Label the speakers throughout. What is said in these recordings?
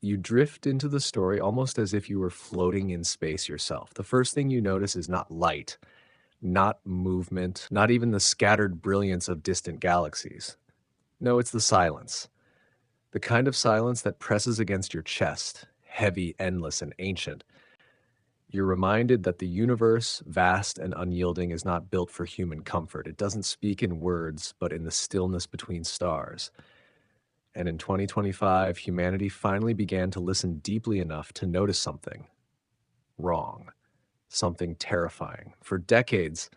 Speaker 1: You drift into the story almost as if you were floating in space yourself. The first thing you notice is not light, not movement, not even the scattered brilliance of distant galaxies. No, it's the silence. The kind of silence that presses against your chest, heavy, endless, and ancient. You're reminded that the universe, vast and unyielding, is not built for human comfort. It doesn't speak in words, but in the stillness between stars. And in 2025, humanity finally began to listen deeply enough to notice something wrong, something terrifying. For decades,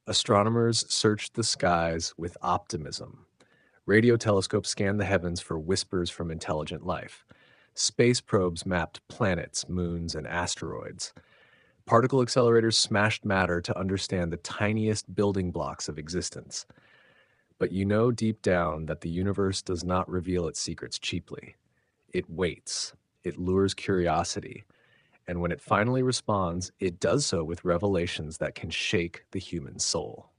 Speaker 1: astronomers searched the skies with optimism. Radio telescopes scanned the heavens for whispers from intelligent life. Space probes mapped planets, moons, and asteroids. Particle accelerators smashed matter to understand the tiniest building blocks of existence. But you know deep down that the universe does not reveal its secrets cheaply. It waits, it lures curiosity, and when it finally responds, it does so with revelations that can shake the human soul.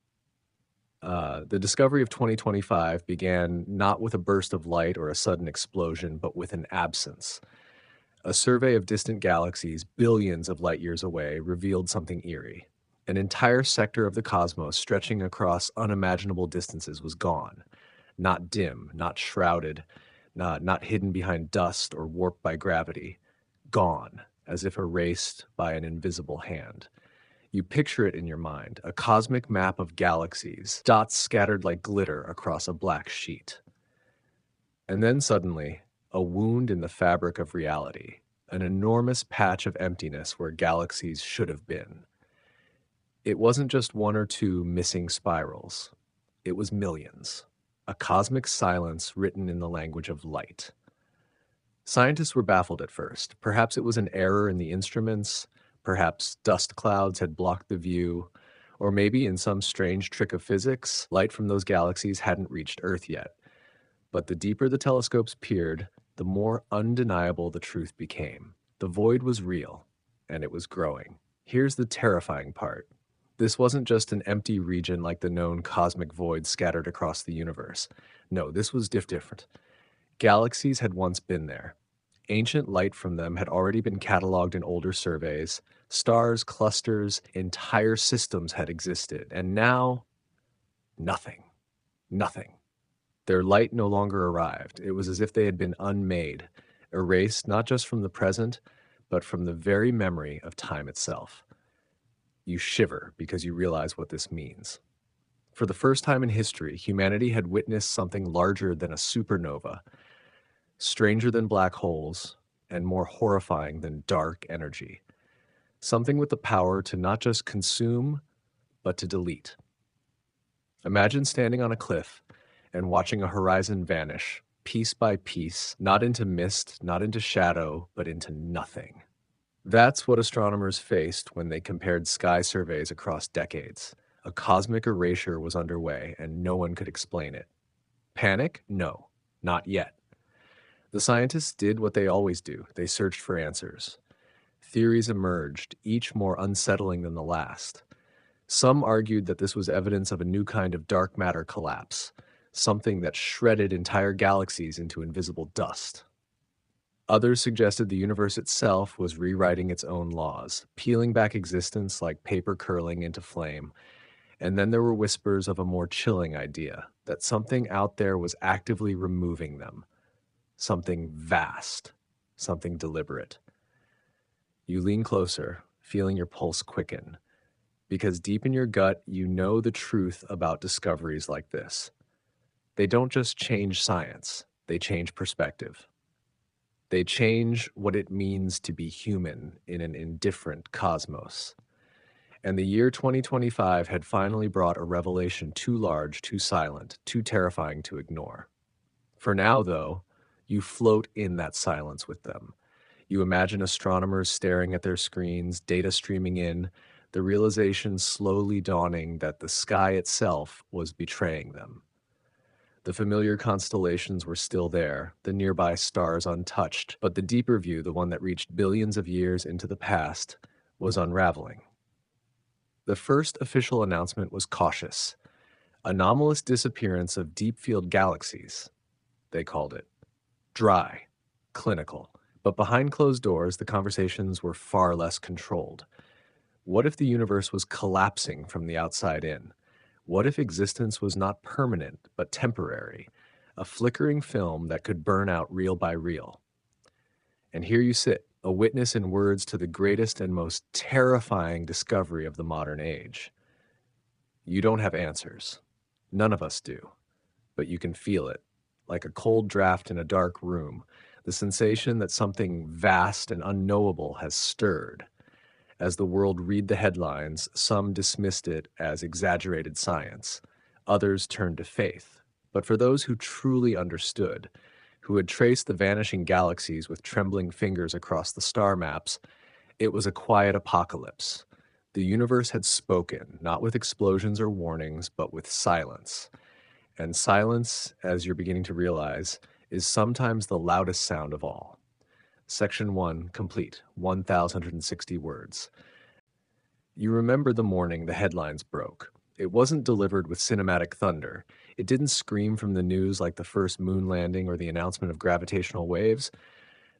Speaker 1: The discovery of 2025 began not with a burst of light or a sudden explosion, but with an absence. A survey of distant galaxies, billions of light years away, revealed something eerie. An entire sector of the cosmos stretching across unimaginable distances was gone. Not dim, not shrouded, not hidden behind dust or warped by gravity. Gone, as if erased by an invisible hand. You picture it in your mind, a cosmic map of galaxies, dots scattered like glitter across a black sheet. And then suddenly, a wound in the fabric of reality, an enormous patch of emptiness where galaxies should have been. It wasn't just one or two missing spirals. It was millions. A cosmic silence written in the language of light. Scientists were baffled at first. Perhaps it was an error in the instruments, perhaps dust clouds had blocked the view, or maybe in some strange trick of physics, light from those galaxies hadn't reached Earth yet. But the deeper the telescopes peered, the more undeniable the truth became. The void was real, and it was growing. Here's the terrifying part. This wasn't just an empty region like the known cosmic void scattered across the universe. No, this was different. Galaxies had once been there. Ancient light from them had already been cataloged in older surveys. Stars, clusters, entire systems had existed. And now, nothing. Nothing. Their light no longer arrived. It was as if they had been unmade, erased not just from the present, but from the very memory of time itself. You shiver because you realize what this means. For the first time in history, humanity had witnessed something larger than a supernova, stranger than black holes, and more horrifying than dark energy. Something with the power to not just consume, but to delete. Imagine standing on a cliff and watching a horizon vanish, piece by piece, not into mist, not into shadow, but into nothing. That's what astronomers faced when they compared sky surveys across decades. A cosmic erasure was underway, and no one could explain it. Panic? No, not yet. The scientists did what they always do. They searched for answers. Theories emerged, each more unsettling than the last. Some argued that this was evidence of a new kind of dark matter collapse, something that shredded entire galaxies into invisible dust. Others suggested the universe itself was rewriting its own laws, peeling back existence like paper curling into flame. And then there were whispers of a more chilling idea, that something out there was actively removing them. Something vast, something deliberate. You lean closer, feeling your pulse quicken, because deep in your gut, you know the truth about discoveries like this. They don't just change science, they change perspective. They change what it means to be human in an indifferent cosmos. And the year 2025 had finally brought a revelation too large, too silent, too terrifying to ignore. For now, though, you float in that silence with them. You imagine astronomers staring at their screens, data streaming in, the realization slowly dawning that the sky itself was betraying them. The familiar constellations were still there, the nearby stars untouched, but the deeper view, the one that reached billions of years into the past, was unraveling. The first official announcement was cautious. Anomalous disappearance of deep field galaxies, they called it. Dry, clinical. But behind closed doors, the conversations were far less controlled. What if the universe was collapsing from the outside in? What if existence was not permanent, but temporary? A flickering film that could burn out reel by reel. And here you sit, a witness in words to the greatest and most terrifying discovery of the modern age. You don't have answers. None of us do. But you can feel it, like a cold draft in a dark room, the sensation that something vast and unknowable has stirred. As the world read the headlines, some dismissed it as exaggerated science. Others turned to faith. But for those who truly understood, who had traced the vanishing galaxies with trembling fingers across the star maps, it was a quiet apocalypse. The universe had spoken, not with explosions or warnings, but with silence. And silence, as you're beginning to realize, is sometimes the loudest sound of all. Section 1 complete, 1,060 words. You remember the morning the headlines broke. It wasn't delivered with cinematic thunder. It didn't scream from the news like the first moon landing or the announcement of gravitational waves.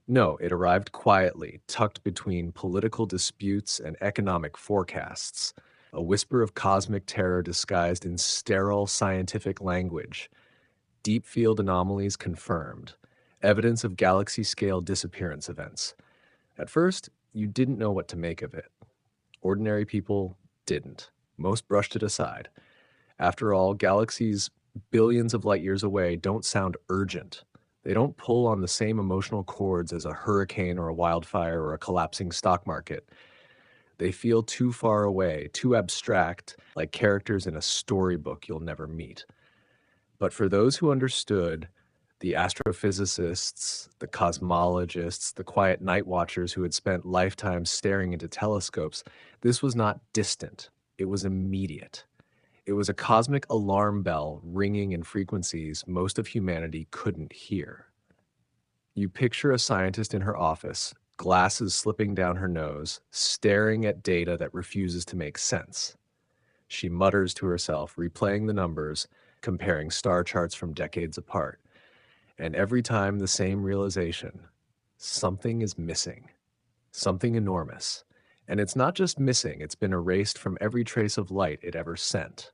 Speaker 1: No, it arrived quietly, tucked between political disputes and economic forecasts. A whisper of cosmic terror disguised in sterile scientific language. Deep field anomalies confirmed. Evidence of galaxy scale disappearance events. At first, you didn't know what to make of it. Ordinary people didn't. Most brushed it aside. After all, galaxies billions of light years away don't sound urgent. They don't pull on the same emotional chords as a hurricane or a wildfire or a collapsing stock market. They feel too far away, too abstract, like characters in a storybook you'll never meet. But for those who understood, the astrophysicists, the cosmologists, the quiet night watchers who had spent lifetimes staring into telescopes, this was not distant. It was immediate. It was a cosmic alarm bell ringing in frequencies most of humanity couldn't hear. You picture a scientist in her office, glasses slipping down her nose, staring at data that refuses to make sense. She mutters to herself, replaying the numbers, comparing star charts from decades apart. And every time the same realization: something is missing, something enormous. And it's not just missing, it's been erased from every trace of light it ever sent.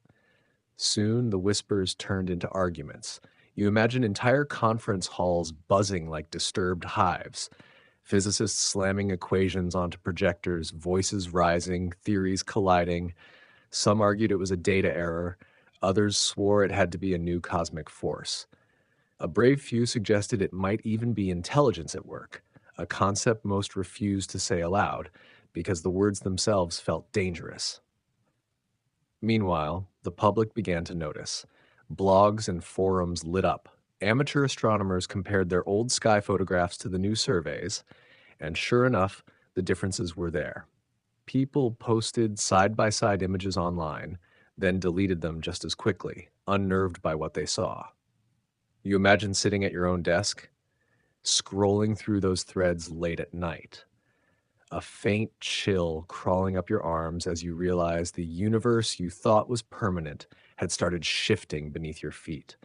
Speaker 1: Soon the whispers turned into arguments. You imagine entire conference halls buzzing like disturbed hives, physicists slamming equations onto projectors, voices rising, theories colliding. Some argued it was a data error, others swore it had to be a new cosmic force. A brave few suggested it might even be intelligence at work, a concept most refused to say aloud because the words themselves felt dangerous. Meanwhile, the public began to notice. Blogs and forums lit up. Amateur astronomers compared their old sky photographs to the new surveys, and sure enough, the differences were there. People posted side-by-side images online, then deleted them just as quickly, unnerved by what they saw. You imagine sitting at your own desk, scrolling through those threads late at night. A faint chill crawling up your arms as you realize the universe you thought was permanent had started shifting beneath your feet.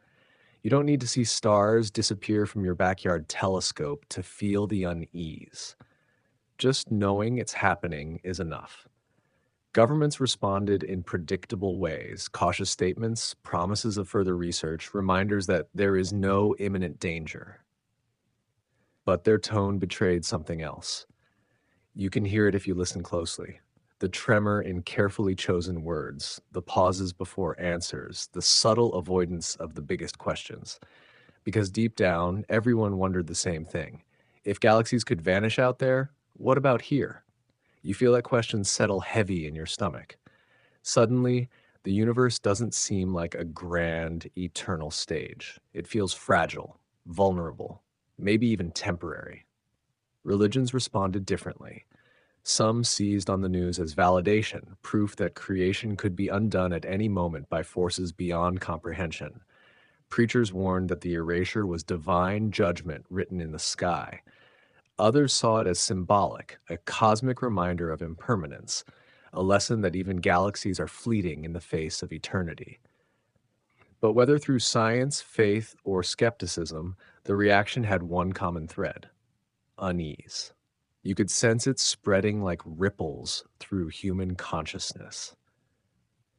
Speaker 1: You don't need to see stars disappear from your backyard telescope to feel the unease. Just knowing it's happening is enough. Governments responded in predictable ways: cautious statements, promises of further research, reminders that there is no imminent danger. But their tone betrayed something else. You can hear it if you listen closely. The tremor in carefully chosen words, the pauses before answers, the subtle avoidance of the biggest questions. Because deep down, everyone wondered the same thing. If galaxies could vanish out there, what about here? You feel that question settle heavy in your stomach. Suddenly, the universe doesn't seem like a grand, eternal stage. It feels fragile, vulnerable, maybe even temporary. Religions responded differently. Some seized on the news as validation, proof that creation could be undone at any moment by forces beyond comprehension. Preachers warned that the erasure was divine judgment written in the sky. Others saw it as symbolic, a cosmic reminder of impermanence, a lesson that even galaxies are fleeting in the face of eternity. But whether through science, faith, or skepticism, the reaction had one common thread: unease. You could sense it spreading like ripples through human consciousness.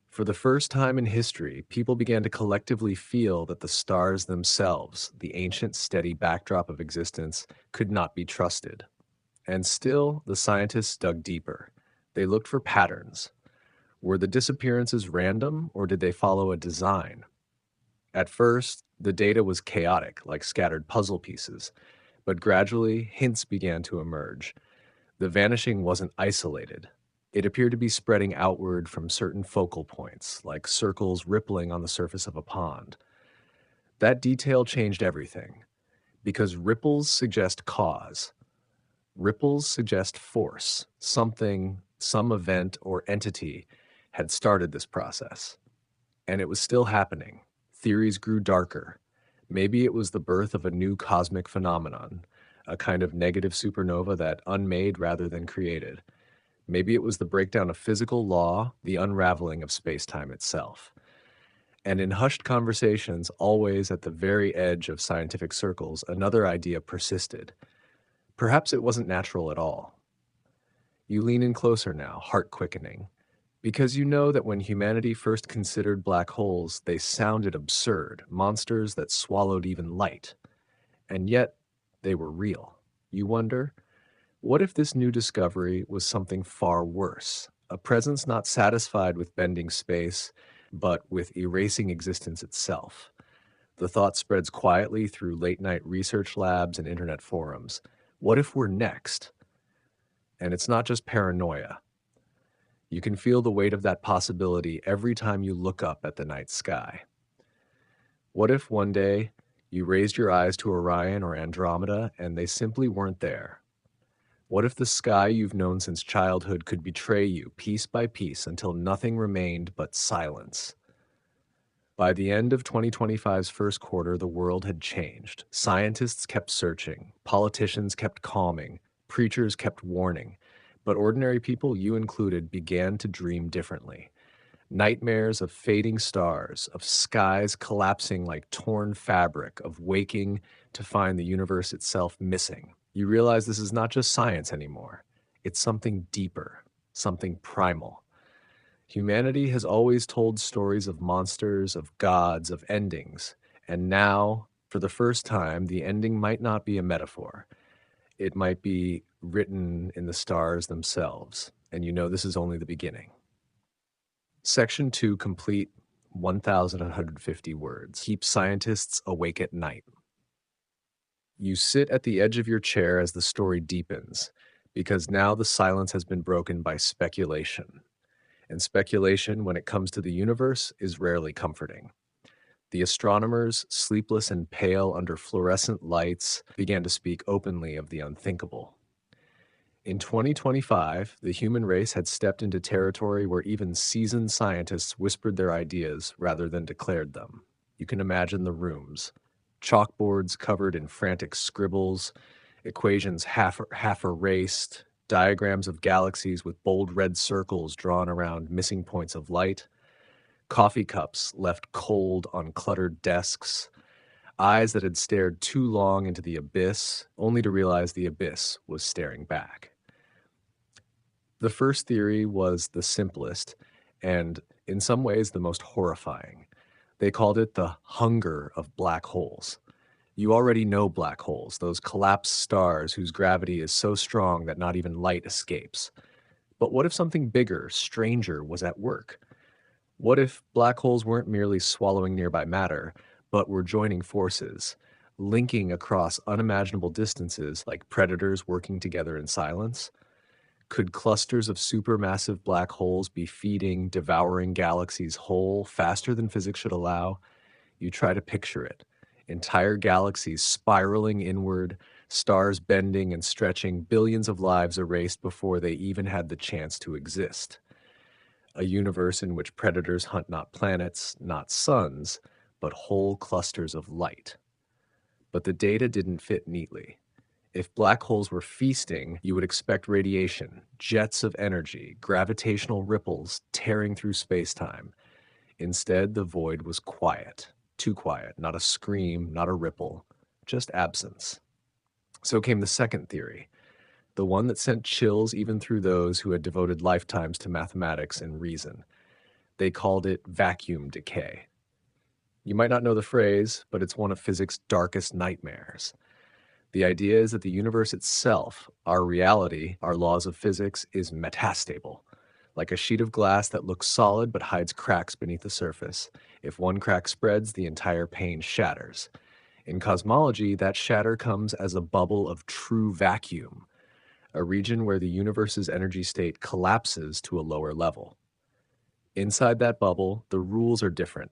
Speaker 1: For the first time in history, people began to collectively feel that the stars themselves, the ancient steady backdrop of existence, could not be trusted. And still, the scientists dug deeper. They looked for patterns. Were the disappearances random, or did they follow a design? At first, the data was chaotic, like scattered puzzle pieces, but gradually, hints began to emerge. The vanishing wasn't isolated. It appeared to be spreading outward from certain focal points, like circles rippling on the surface of a pond. That detail changed everything, because ripples suggest cause. Ripples suggest force. Something, some event or entity had started this process. And it was still happening. Theories grew darker. Maybe it was the birth of a new cosmic phenomenon, a kind of negative supernova that unmade rather than created. Maybe it was the breakdown of physical law, the unraveling of space-time itself. And in hushed conversations, always at the very edge of scientific circles, another idea persisted. Perhaps it wasn't natural at all. You lean in closer now, heart quickening, because you know that when humanity first considered black holes, they sounded absurd, monsters that swallowed even light. And yet, they were real. You wonder, what if this new discovery was something far worse? A presence not satisfied with bending space, but with erasing existence itself. The thought spreads quietly through late-night research labs and internet forums. What if we're next? And it's not just paranoia. You can feel the weight of that possibility every time you look up at the night sky. What if one day you raised your eyes to Orion or Andromeda and they simply weren't there? What if the sky you've known since childhood could betray you piece by piece until nothing remained but silence? By the end of 2025's first quarter, the world had changed. Scientists kept searching, politicians kept calming, preachers kept warning, but ordinary people, you included, began to dream differently. Nightmares of fading stars, of skies collapsing like torn fabric, of waking to find the universe itself missing. You realize this is not just science anymore. It's something deeper, something primal. Humanity has always told stories of monsters, of gods, of endings. And now, for the first time, the ending might not be a metaphor. It might be written in the stars themselves. And you know this is only the beginning. Section 2, complete 1,150 words. Keep scientists awake at night. You sit at the edge of your chair as the story deepens, because now the silence has been broken by speculation. And speculation, when it comes to the universe, is rarely comforting. The astronomers, sleepless and pale under fluorescent lights, began to speak openly of the unthinkable. In 2025, the human race had stepped into territory where even seasoned scientists whispered their ideas rather than declared them. You can imagine the rooms. Chalkboards covered in frantic scribbles, equations half erased, diagrams of galaxies with bold red circles drawn around missing points of light, coffee cups left cold on cluttered desks, eyes that had stared too long into the abyss, only to realize the abyss was staring back. The first theory was the simplest, and in some ways the most horrifying. They called it the hunger of black holes. You already know black holes, those collapsed stars whose gravity is so strong that not even light escapes. But what if something bigger, stranger, was at work? What if black holes weren't merely swallowing nearby matter, but were joining forces, linking across unimaginable distances like predators working together in silence? Could clusters of supermassive black holes be feeding, devouring galaxies whole faster than physics should allow? You try to picture it. Entire galaxies spiraling inward, stars bending and stretching, billions of lives erased before they even had the chance to exist. A universe in which predators hunt not planets, not suns, but whole clusters of light. But the data didn't fit neatly. If black holes were feasting, you would expect radiation, jets of energy, gravitational ripples tearing through space-time. Instead, the void was quiet. Too quiet. Not a scream, not a ripple. Just absence. So came the second theory, the one that sent chills even through those who had devoted lifetimes to mathematics and reason. They called it vacuum decay. You might not know the phrase, but it's one of physics' darkest nightmares. The idea is that the universe itself, our reality, our laws of physics, is metastable, like a sheet of glass that looks solid but hides cracks beneath the surface. If one crack spreads, the entire pane shatters. In cosmology, that shatter comes as a bubble of true vacuum, a region where the universe's energy state collapses to a lower level. Inside that bubble, the rules are different.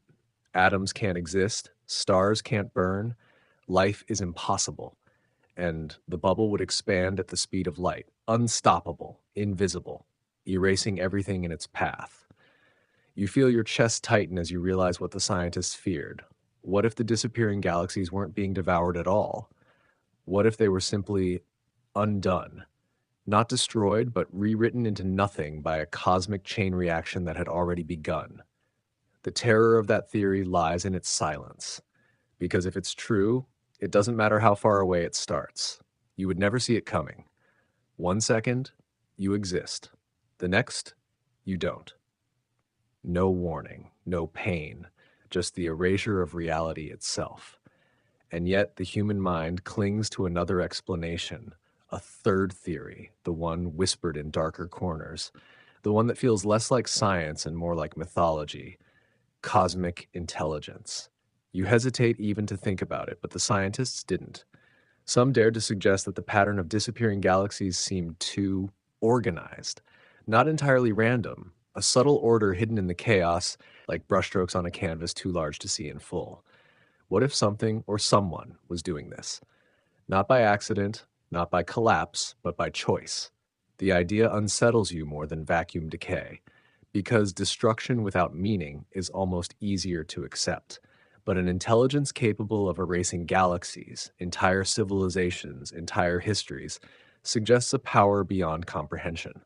Speaker 1: Atoms can't exist, stars can't burn, life is impossible, and the bubble would expand at the speed of light, unstoppable, invisible, erasing everything in its path. You feel your chest tighten as you realize what the scientists feared. What if the disappearing galaxies weren't being devoured at all? What if they were simply undone? Not destroyed, but rewritten into nothing by a cosmic chain reaction that had already begun. The terror of that theory lies in its silence. Because if it's true, it doesn't matter how far away it starts. You would never see it coming. 1 second, you exist. The next, you don't. No warning, no pain, just the erasure of reality itself. And yet the human mind clings to another explanation, a third theory, the one whispered in darker corners, the one that feels less like science and more like mythology, cosmic intelligence. You hesitate even to think about it, but the scientists didn't. Some dared to suggest that the pattern of disappearing galaxies seemed too organized, not entirely random, a subtle order hidden in the chaos, like brushstrokes on a canvas too large to see in full. What if something or someone was doing this? Not by accident, not by collapse, but by choice. The idea unsettles you more than vacuum decay, because destruction without meaning is almost easier to accept. But an intelligence capable of erasing galaxies, entire civilizations, entire histories, suggests a power beyond comprehension.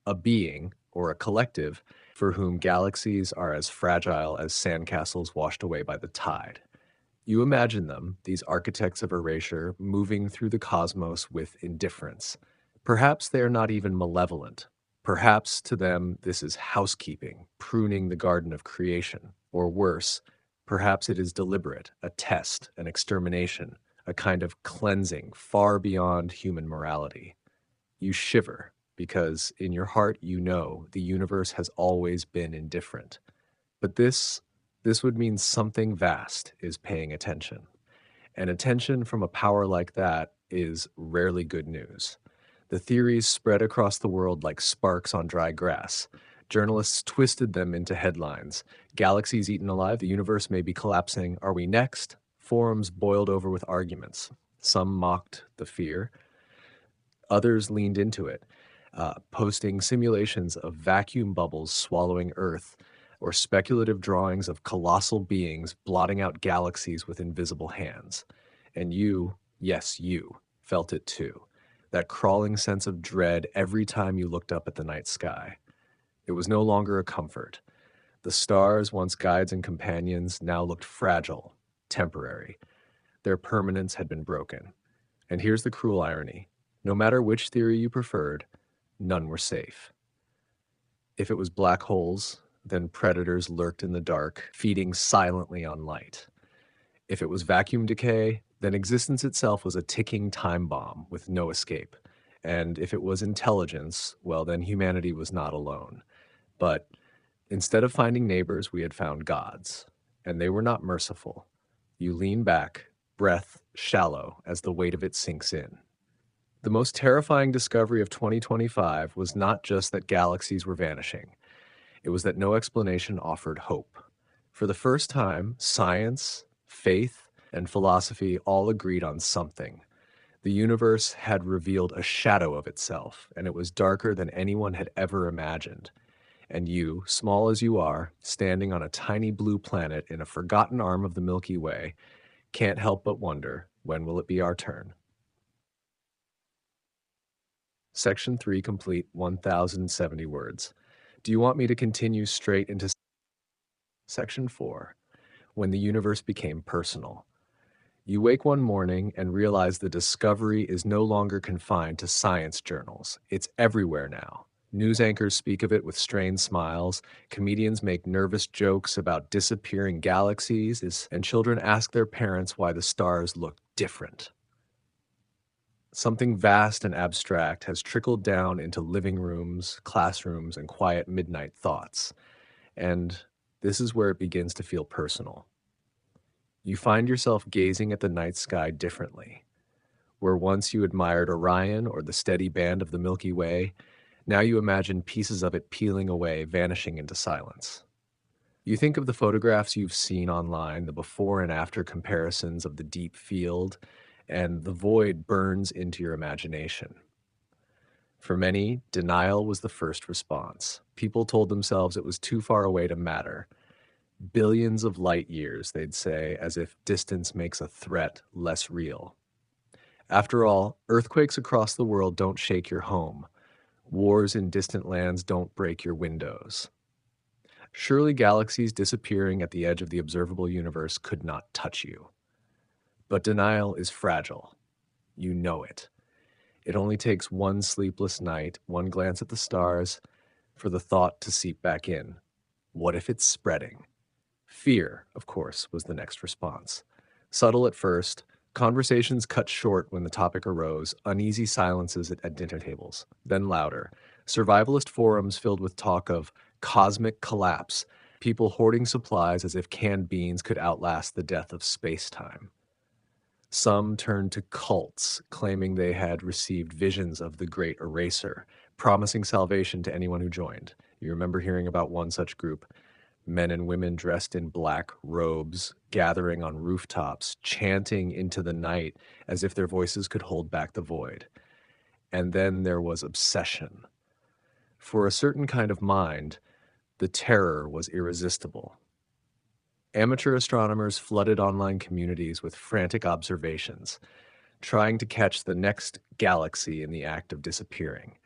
Speaker 1: A being, or a collective, for whom galaxies are as fragile as sandcastles washed away by the tide. You imagine them, these architects of erasure, moving through the cosmos with indifference. Perhaps they are not even malevolent. Perhaps to them this is housekeeping, pruning the garden of creation. Or worse, perhaps it is deliberate, a test, an extermination, a kind of cleansing far beyond human morality. You shiver, because in your heart you know the universe has always been indifferent. But this would mean something vast is paying attention. And attention from a power like that is rarely good news. The theories spread across the world like sparks on dry grass. Journalists twisted them into headlines. Galaxies eaten alive, the universe may be collapsing. Are we next? Forums boiled over with arguments. Some mocked the fear, others leaned into it, posting simulations of vacuum bubbles swallowing Earth, or speculative drawings of colossal beings blotting out galaxies with invisible hands. And you, yes, you, felt it too. That crawling sense of dread every time you looked up at the night sky. It was no longer a comfort. The stars, once guides and companions, now looked fragile, temporary. Their permanence had been broken. And here's the cruel irony. No matter which theory you preferred, none were safe. If it was black holes, then predators lurked in the dark, feeding silently on light. If it was vacuum decay, then existence itself was a ticking time bomb with no escape. And if it was intelligence, well, then humanity was not alone. But instead of finding neighbors, we had found gods, and they were not merciful. You lean back, breath shallow as the weight of it sinks in. The most terrifying discovery of 2025 was not just that galaxies were vanishing. It was that no explanation offered hope. For the first time, science, faith, and philosophy all agreed on something. The universe had revealed a shadow of itself, and it was darker than anyone had ever imagined. And you, small as you are, standing on a tiny blue planet in a forgotten arm of the Milky Way, can't help but wonder, when will it be our turn? Section 3 complete, 1,070 words. Do you want me to continue straight into Section 4, when the universe became personal? You wake one morning and realize the discovery is no longer confined to science journals. It's everywhere now. News anchors speak of it with strained smiles, comedians make nervous jokes about disappearing galaxies, and children ask their parents why the stars look different. Something vast and abstract has trickled down into living rooms, classrooms, and quiet midnight thoughts. And this is where it begins to feel personal. You find yourself gazing at the night sky differently. Where once you admired Orion or the steady band of the Milky Way, now you imagine pieces of it peeling away, vanishing into silence. You think of the photographs you've seen online, the before and after comparisons of the deep field, and the void burns into your imagination. For many, denial was the first response. People told themselves it was too far away to matter. Billions of light years, they'd say, as if distance makes a threat less real. After all, earthquakes across the world don't shake your home. Wars in distant lands don't break your windows. Surely galaxies disappearing at the edge of the observable universe could not touch you. But denial is fragile. You know it. It only takes one sleepless night, one glance at the stars, for the thought to seep back in. What if it's spreading? Fear, of course, was the next response. Subtle at first, conversations cut short when the topic arose, uneasy silences at dinner tables, then louder. Survivalist forums filled with talk of cosmic collapse, people hoarding supplies as if canned beans could outlast the death of space-time. Some turned to cults, claiming they had received visions of the Great Eraser, promising salvation to anyone who joined. You remember hearing about one such group, men and women dressed in black robes, gathering on rooftops, chanting into the night as if their voices could hold back the void. And then there was obsession. For a certain kind of mind, the terror was irresistible. Amateur astronomers flooded online communities with frantic observations, trying to catch the next galaxy in the act of disappearing.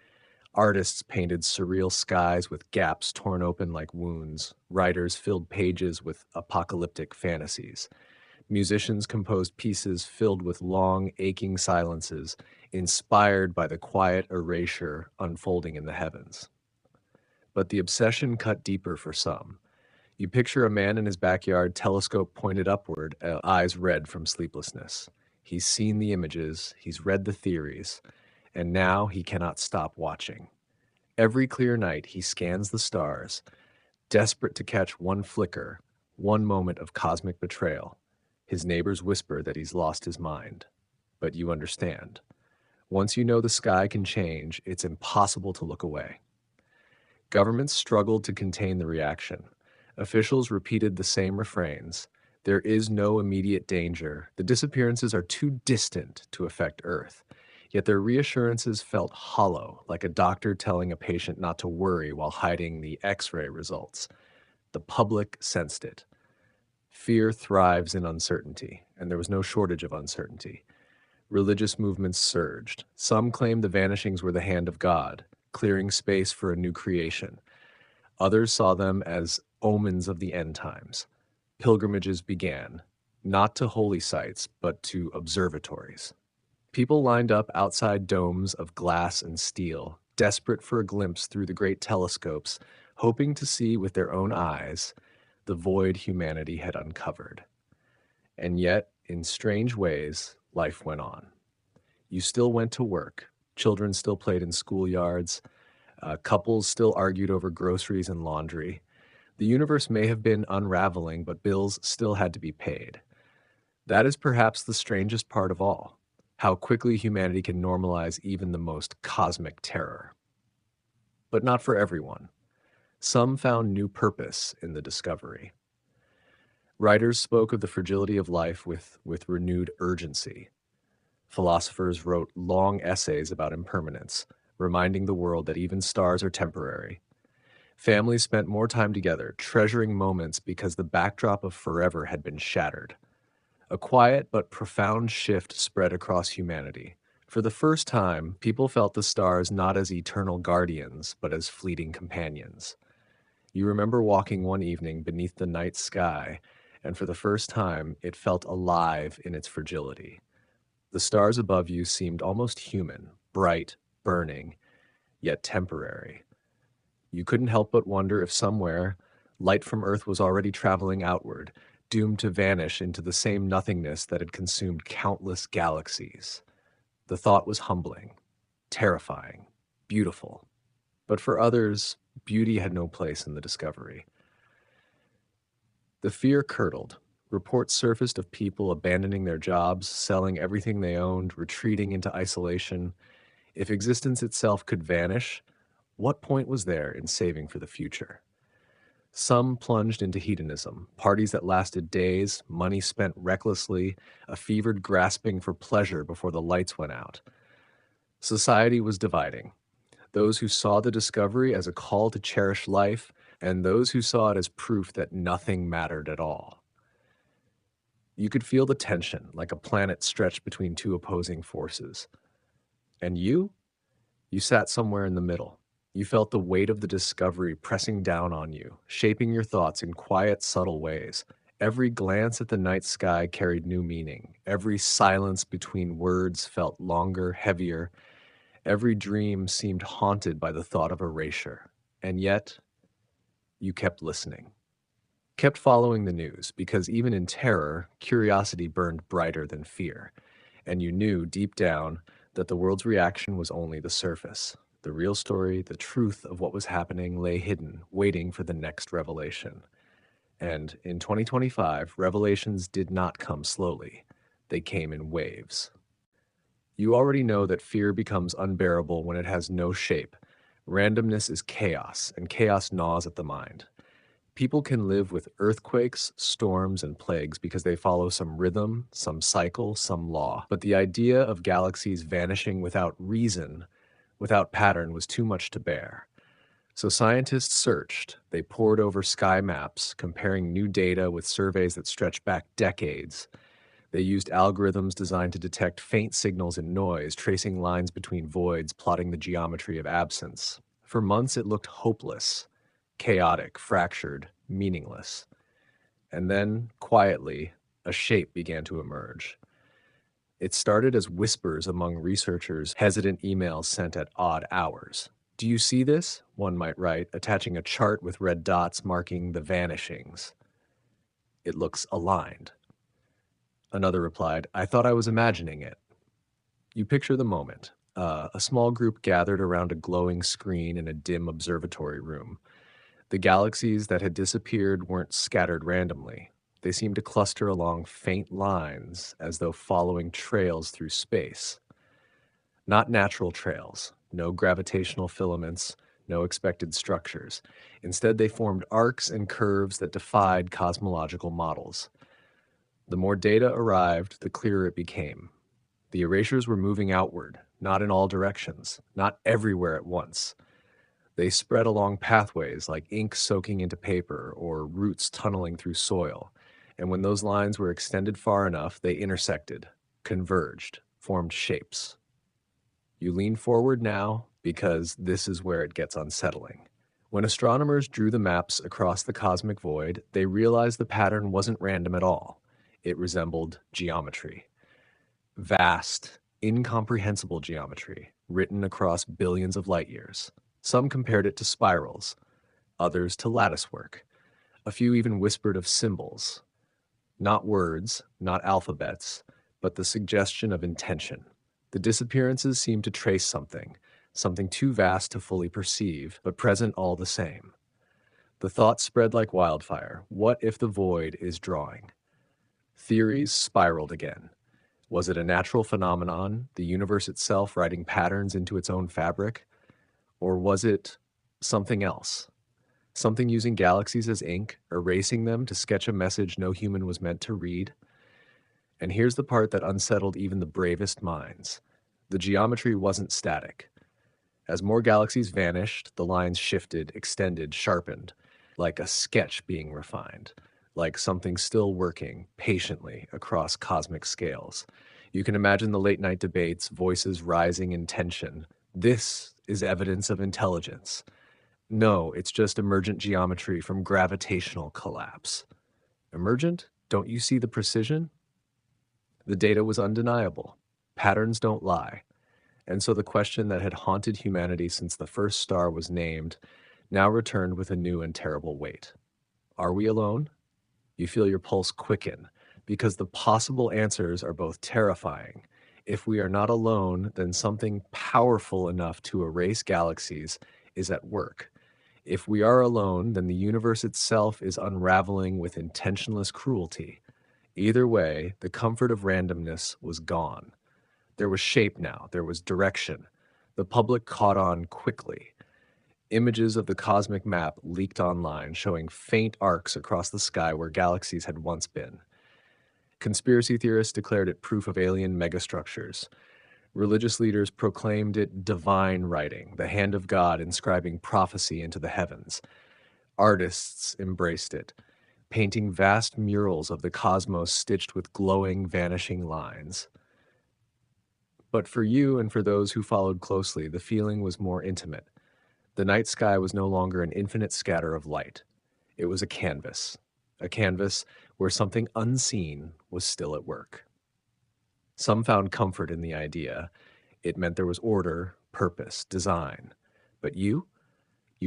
Speaker 1: Artists painted surreal skies with gaps torn open like wounds. Writers filled pages with apocalyptic fantasies. Musicians composed pieces filled with long, aching silences, inspired by the quiet erasure unfolding in the heavens. But the obsession cut deeper for some. You picture a man in his backyard, telescope pointed upward, eyes red from sleeplessness. He's seen the images, he's read the theories, and now he cannot stop watching. Every clear night, he scans the stars, desperate to catch one flicker, one moment of cosmic betrayal. His neighbors whisper that he's lost his mind. But you understand. Once you know the sky can change, it's impossible to look away. Governments struggled to contain the reaction. Officials repeated the same refrains. There is no immediate danger. The disappearances are too distant to affect Earth. Yet their reassurances felt hollow, like a doctor telling a patient not to worry while hiding the X-ray results. The public sensed it. Fear thrives in uncertainty, and there was no shortage of uncertainty. Religious movements surged. Some claimed the vanishings were the hand of God, clearing space for a new creation. Others saw them as omens of the end times. Pilgrimages began, not to holy sites, but to observatories. People lined up outside domes of glass and steel, desperate for a glimpse through the great telescopes, hoping to see with their own eyes the void humanity had uncovered. And yet, in strange ways, life went on. You still went to work. Children still played in schoolyards. Couples still argued over groceries and laundry. The universe may have been unraveling, but bills still had to be paid. That is perhaps the strangest part of all, how quickly humanity can normalize even the most cosmic terror. But not for everyone. Some found new purpose in the discovery. Writers spoke of the fragility of life with renewed urgency. Philosophers wrote long essays about impermanence, reminding the world that even stars are temporary. Families spent more time together, treasuring moments because the backdrop of forever had been shattered. A quiet but profound shift spread across humanity. For the first time, people felt the stars not as eternal guardians, but as fleeting companions. You remember walking one evening beneath the night sky and for the first time, it felt alive in its fragility. The stars above you seemed almost human, bright, burning, yet temporary. You couldn't help but wonder if somewhere, light from Earth was already traveling outward, doomed to vanish into the same nothingness that had consumed countless galaxies. The thought was humbling, terrifying, beautiful. But for others, beauty had no place in the discovery. The fear curdled. Reports surfaced of people abandoning their jobs, selling everything they owned, retreating into isolation. If existence itself could vanish, what point was there in saving for the future? Some plunged into hedonism, parties that lasted days, money spent recklessly, a fevered grasping for pleasure before the lights went out. Society was dividing. Those who saw the discovery as a call to cherish life, and those who saw it as proof that nothing mattered at all. You could feel the tension, like a planet stretched between two opposing forces. And you sat somewhere in the middle. You felt the weight of the discovery pressing down on you, shaping your thoughts in quiet, subtle ways. Every glance at the night sky carried new meaning. Every silence between words felt longer, heavier. Every dream seemed haunted by the thought of erasure. And yet, you kept listening. Kept following the news, because even in terror, curiosity burned brighter than fear. And you knew deep down that the world's reaction was only the surface. The real story, the truth of what was happening lay hidden, waiting for the next revelation. And in 2025, revelations did not come slowly. They came in waves. You already know that fear becomes unbearable when it has no shape. Randomness is chaos, and chaos gnaws at the mind. People can live with earthquakes, storms, and plagues because they follow some rhythm, some cycle, some law. But the idea of galaxies vanishing without reason, without pattern, was too much to bear. So scientists searched. They pored over sky maps, comparing new data with surveys that stretch back decades. They used algorithms designed to detect faint signals in noise, tracing lines between voids, plotting the geometry of absence. For months, it looked hopeless, chaotic, fractured, meaningless. And then, quietly, a shape began to emerge. It started as whispers among researchers, hesitant emails sent at odd hours. "Do you see this?" one might write, attaching a chart with red dots marking the vanishings. "It looks aligned." Another replied, "I thought I was imagining it." You picture the moment. A small group gathered around a glowing screen in a dim observatory room. The galaxies that had disappeared weren't scattered randomly. They seemed to cluster along faint lines, as though following trails through space. Not natural trails, no gravitational filaments, no expected structures. Instead, they formed arcs and curves that defied cosmological models. The more data arrived, the clearer it became. The erasures were moving outward, not in all directions, not everywhere at once. They spread along pathways like ink soaking into paper or roots tunneling through soil. And when those lines were extended far enough, they intersected, converged, formed shapes. You lean forward now because this is where it gets unsettling. When astronomers drew the maps across the cosmic void, they realized the pattern wasn't random at all. It resembled geometry. Vast, incomprehensible geometry, written across billions of light years. Some compared it to spirals, others to latticework. A few even whispered of symbols. Not words, not alphabets, but the suggestion of intention. The disappearances seemed to trace something, something too vast to fully perceive, but present all the same. The thought spread like wildfire. What if the void is drawing? Theories spiraled again. Was it a natural phenomenon, the universe itself writing patterns into its own fabric? Or was it something else? Something using galaxies as ink, erasing them to sketch a message no human was meant to read? And here's the part that unsettled even the bravest minds. The geometry wasn't static. As more galaxies vanished, the lines shifted, extended, sharpened, like a sketch being refined, like something still working patiently across cosmic scales. You can imagine the late night debates, voices rising in tension. This is evidence of intelligence. No, it's just emergent geometry from gravitational collapse. Emergent? Don't you see the precision? The data was undeniable. Patterns don't lie. And so the question that had haunted humanity since the first star was named now returned with a new and terrible weight. Are we alone? You feel your pulse quicken because the possible answers are both terrifying. If we are not alone, then something powerful enough to erase galaxies is at work. If we are alone, then the universe itself is unraveling with intentionless cruelty. Either way, the comfort of randomness was gone. There was shape now, there was direction. The public caught on quickly. Images of the cosmic map leaked online, showing faint arcs across the sky where galaxies had once been. Conspiracy theorists declared it proof of alien megastructures. Religious leaders proclaimed it divine writing, the hand of God inscribing prophecy into the heavens. Artists embraced it, painting vast murals of the cosmos stitched with glowing, vanishing lines. But for you and for those who followed closely, the feeling was more intimate. The night sky was no longer an infinite scatter of light. It was a canvas where something unseen was still at work. Some found comfort in the idea. It meant there was order, purpose, design. But you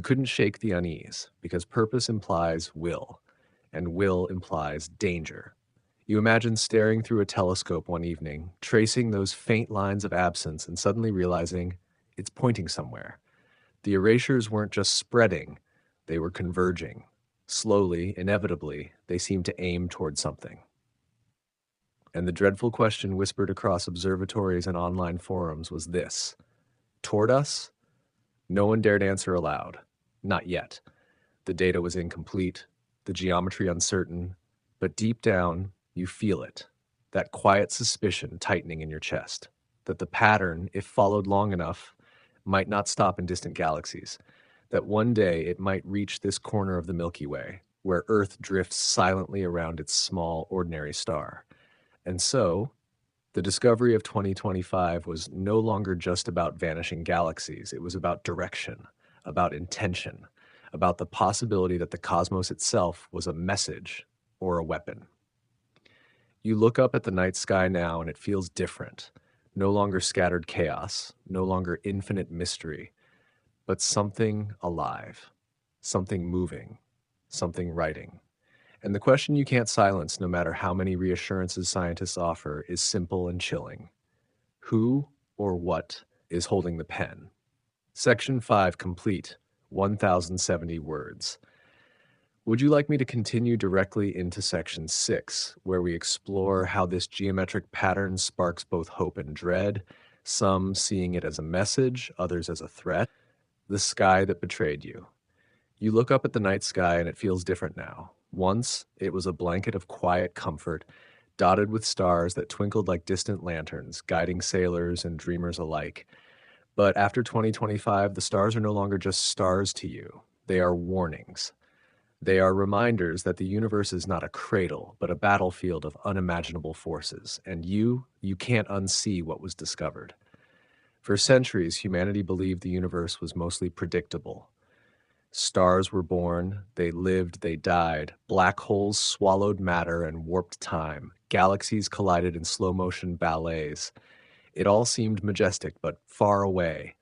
Speaker 1: couldn't shake the unease, because purpose implies will, and will implies danger. You imagine staring through a telescope one evening, tracing those faint lines of absence, and suddenly realizing it's pointing somewhere. The erasures weren't just spreading, they were converging. Slowly, inevitably, they seemed to aim toward something. And the dreadful question whispered across observatories and online forums was this: toward us? No one dared answer aloud. Not yet. The data was incomplete, the geometry uncertain, but deep down, you feel it. That quiet suspicion tightening in your chest. That the pattern, if followed long enough, might not stop in distant galaxies. That one day it might reach this corner of the Milky Way, where Earth drifts silently around its small, ordinary star. And so, the discovery of 2025 was no longer just about vanishing galaxies. It was about direction, about intention, about the possibility that the cosmos itself was a message or a weapon. You look up at the night sky now and it feels different. No longer scattered chaos, no longer infinite mystery, but something alive, something moving, something writing. And the question you can't silence, no matter how many reassurances scientists offer, is simple and chilling. Who or what is holding the pen? Section 5 complete, 1070 words. Would you like me to continue directly into Section 6, where we explore how this geometric pattern sparks both hope and dread, some seeing it as a message, others as a threat? The sky that betrayed you. You look up at the night sky and it feels different now. Once, it was a blanket of quiet comfort, dotted with stars that twinkled like distant lanterns, guiding sailors and dreamers alike. But after 2025, the stars are no longer just stars to you. They are warnings. They are reminders that the universe is not a cradle, but a battlefield of unimaginable forces, and you can't unsee what was discovered. For centuries, humanity believed the universe was mostly predictable. Stars were born, they lived, they died. Black holes swallowed matter and warped time. Galaxies collided in slow motion ballets. It all seemed majestic, but far away.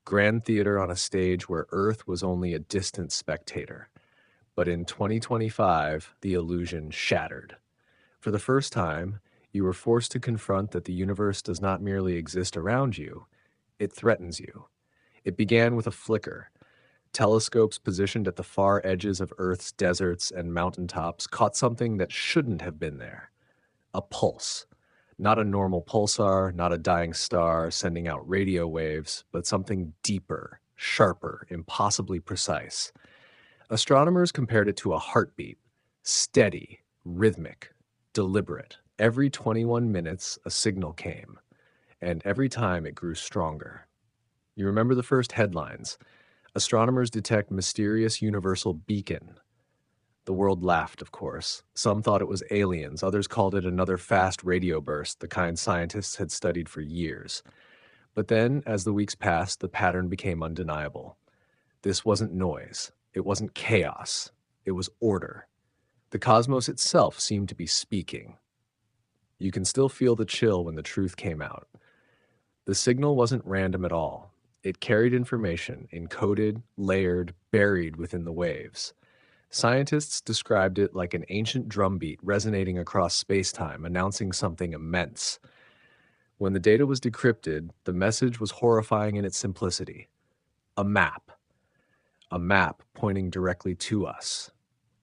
Speaker 1: Grand theater on a stage where Earth was only a distant spectator. But in 2025, the illusion shattered. For the first time, you were forced to confront that the universe does not merely exist around you, it threatens you. It began with a flicker. Telescopes positioned at the far edges of Earth's deserts and mountaintops caught something that shouldn't have been there. A pulse. Not a normal pulsar, not a dying star sending out radio waves, but something deeper, sharper, impossibly precise. Astronomers compared it to a heartbeat, steady, rhythmic, deliberate. Every 21 minutes, a signal came, and every time it grew stronger. You remember the first headlines: astronomers detect mysterious universal beacon. The world laughed, of course. Some thought it was aliens, others called it another fast radio burst, the kind scientists had studied for years. But then, as the weeks passed, the pattern became undeniable. This wasn't noise. It wasn't chaos. It was order. The cosmos itself seemed to be speaking. You can still feel the chill when the truth came out. The signal wasn't random at all. It carried information, encoded, layered, buried within the waves. Scientists described it like an ancient drumbeat resonating across spacetime, announcing something immense. When the data was decrypted, the message was horrifying in its simplicity. A map. A map pointing directly to us.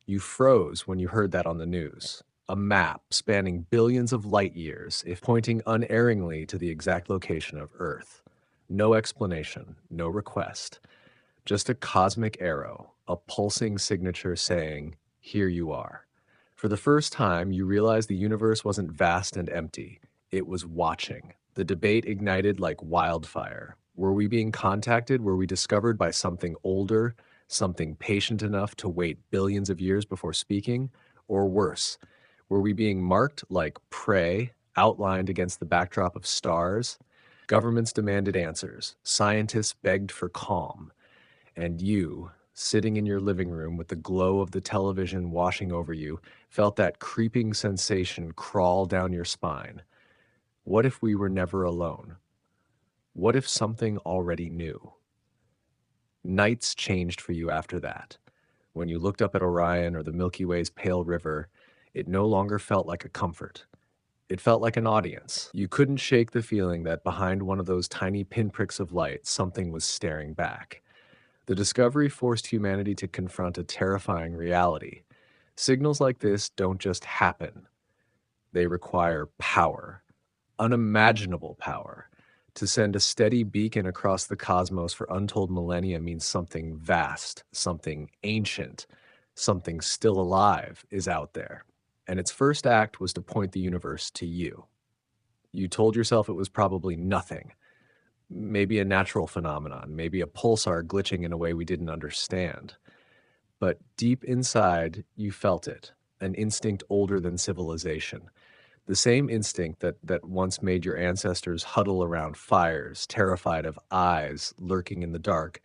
Speaker 1: You froze when you heard that on the news. A map spanning billions of light years, if pointing unerringly to the exact location of Earth. No explanation, no request. Just a cosmic arrow, a pulsing signature saying, "Here you are." For the first time, you realized the universe wasn't vast and empty. It was watching. The debate ignited like wildfire. Were we being contacted? Were we discovered by something older, something patient enough to wait billions of years before speaking? Or worse, were we being marked like prey, outlined against the backdrop of stars? Governments demanded answers. Scientists begged for calm. And you, sitting in your living room with the glow of the television washing over you, felt that creeping sensation crawl down your spine. What if we were never alone? What if something already knew? Nights changed for you after that. When you looked up at Orion or the Milky Way's pale river, it no longer felt like a comfort. It felt like an audience. You couldn't shake the feeling that behind one of those tiny pinpricks of light, something was staring back. The discovery forced humanity to confront a terrifying reality. Signals like this don't just happen. They require power, unimaginable power. To send a steady beacon across the cosmos for untold millennia means something vast, something ancient, something still alive is out there. And its first act was to point the universe to you. You told yourself it was probably nothing. Maybe a natural phenomenon, maybe a pulsar glitching in a way we didn't understand. But deep inside, you felt it, an instinct older than civilization. The same instinct that once made your ancestors huddle around fires, terrified of eyes lurking in the dark.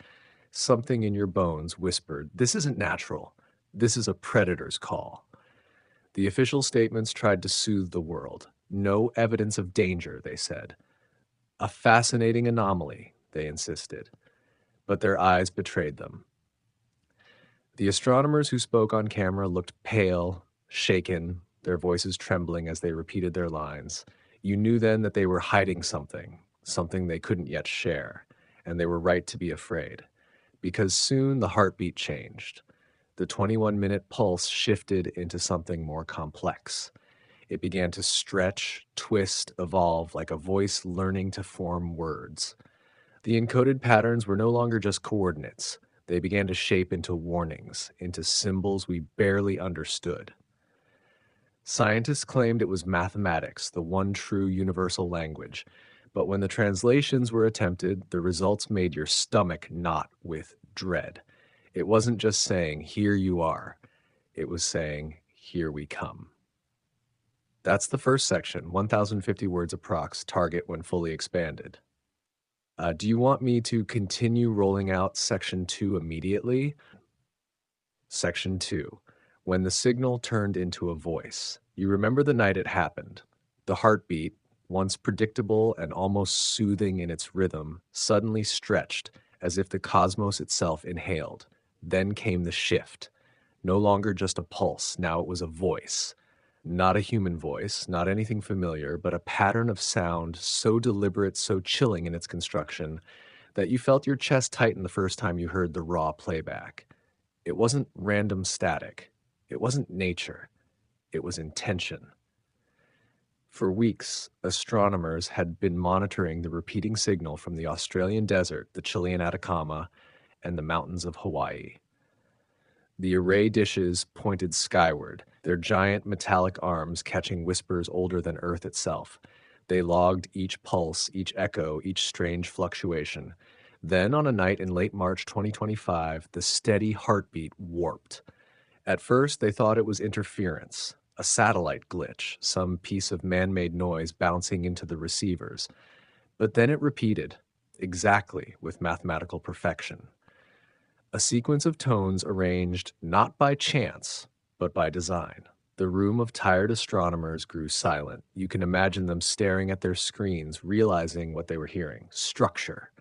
Speaker 1: Something in your bones whispered, "This isn't natural. This is a predator's call." The official statements tried to soothe the world. No evidence of danger, they said. A fascinating anomaly, they insisted. But their eyes betrayed them. The astronomers who spoke on camera looked pale, shaken, their voices trembling as they repeated their lines. You knew then that they were hiding something, something they couldn't yet share, and they were right to be afraid. Because soon the heartbeat changed. The 21-minute pulse shifted into something more complex. It began to stretch, twist, evolve like a voice learning to form words. The encoded patterns were no longer just coordinates. They began to shape into warnings, into symbols we barely understood. Scientists claimed it was mathematics, the one true universal language. But when the translations were attempted, the results made your stomach knot with dread. It wasn't just saying, "Here you are." It was saying, "Here we come." That's the first section, 1,050 words approx, target when fully expanded. Do you want me to continue rolling out section 2 immediately? Section 2, when the signal turned into a voice. You remember the night it happened. The heartbeat, once predictable and almost soothing in its rhythm, suddenly stretched as if the cosmos itself inhaled. Then came the shift. No longer just a pulse, now it was a voice. Not a human voice, not anything familiar, but a pattern of sound so deliberate, so chilling in its construction, that you felt your chest tighten the first time you heard the raw playback. It wasn't random static. It wasn't nature. It was intention. For weeks, astronomers had been monitoring the repeating signal from the Australian desert, the Chilean Atacama, and the mountains of Hawaii. The array dishes pointed skyward, their giant metallic arms catching whispers older than Earth itself. They logged each pulse, each echo, each strange fluctuation. Then, on a night in late March 2025, the steady heartbeat warped. At first, they thought it was interference, a satellite glitch, some piece of man-made noise bouncing into the receivers. But then it repeated, exactly with mathematical perfection. A sequence of tones arranged not by chance, but by design. The room of tired astronomers grew silent. You can imagine them staring at their screens, realizing what they were hearing: structure.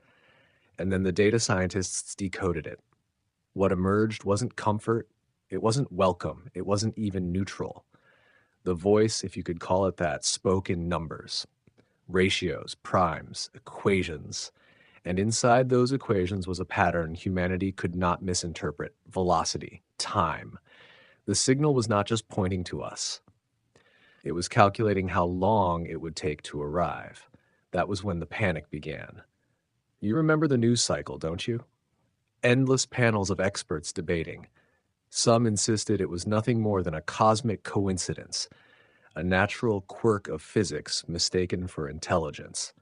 Speaker 1: And then the data scientists decoded it. What emerged wasn't comfort, it wasn't welcome, it wasn't even neutral. The voice, if you could call it that, spoke in numbers, ratios, primes, equations. And inside those equations was a pattern humanity could not misinterpret: velocity, time. The signal was not just pointing to us, it was calculating how long it would take to arrive. That was when the panic began. You remember the news cycle, don't you? Endless panels of experts debating. Some insisted it was nothing more than a cosmic coincidence, a natural quirk of physics mistaken for intelligence.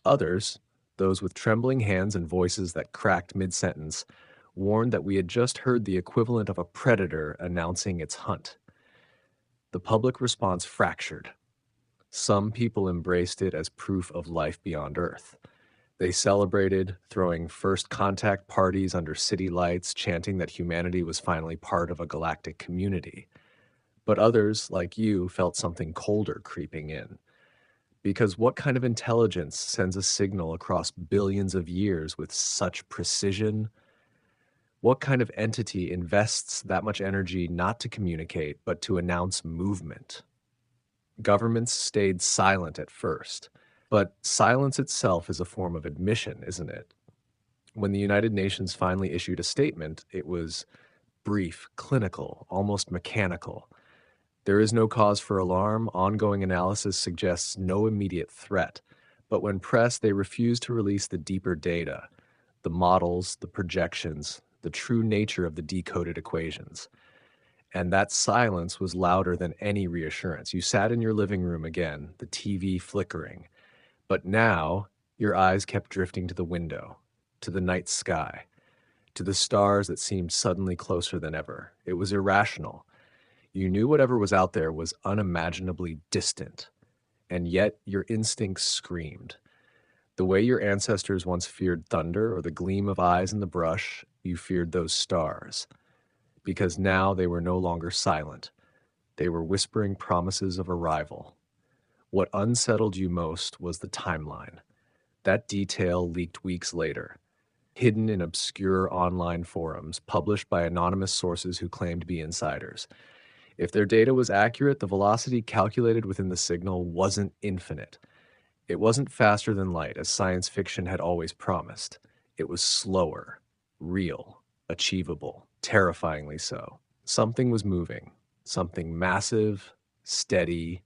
Speaker 1: Others, those with trembling hands and voices that cracked mid-sentence, warned that we had just heard the equivalent of a predator announcing its hunt. The public response fractured. Some people embraced it as proof of life beyond Earth. They celebrated, throwing first contact parties under city lights, chanting that humanity was finally part of a galactic community. But others, like you, felt something colder creeping in. Because what kind of intelligence sends a signal across billions of years with such precision? What kind of entity invests that much energy not to communicate, but to announce movement? Governments stayed silent at first, but silence itself is a form of admission, isn't it? When the United Nations finally issued a statement, it was brief, clinical, almost mechanical. There is no cause for alarm. Ongoing analysis suggests no immediate threat. But when pressed, they refused to release the deeper data, the models, the projections, the true nature of the decoded equations. And that silence was louder than any reassurance. You sat in your living room again, the TV flickering. But now, your eyes kept drifting to the window, to the night sky, to the stars that seemed suddenly closer than ever. It was irrational. You knew whatever was out there was unimaginably distant, and yet your instincts screamed. The way your ancestors once feared thunder or the gleam of eyes in the brush, you feared those stars. Because now they were no longer silent. They were whispering promises of arrival. What unsettled you most was the timeline. That detail leaked weeks later, hidden in obscure online forums, published by anonymous sources who claimed to be insiders. If their data was accurate, the velocity calculated within the signal wasn't infinite. It wasn't faster than light, as science fiction had always promised. It was slower, real, achievable, terrifyingly so. Something was moving, something massive, steady,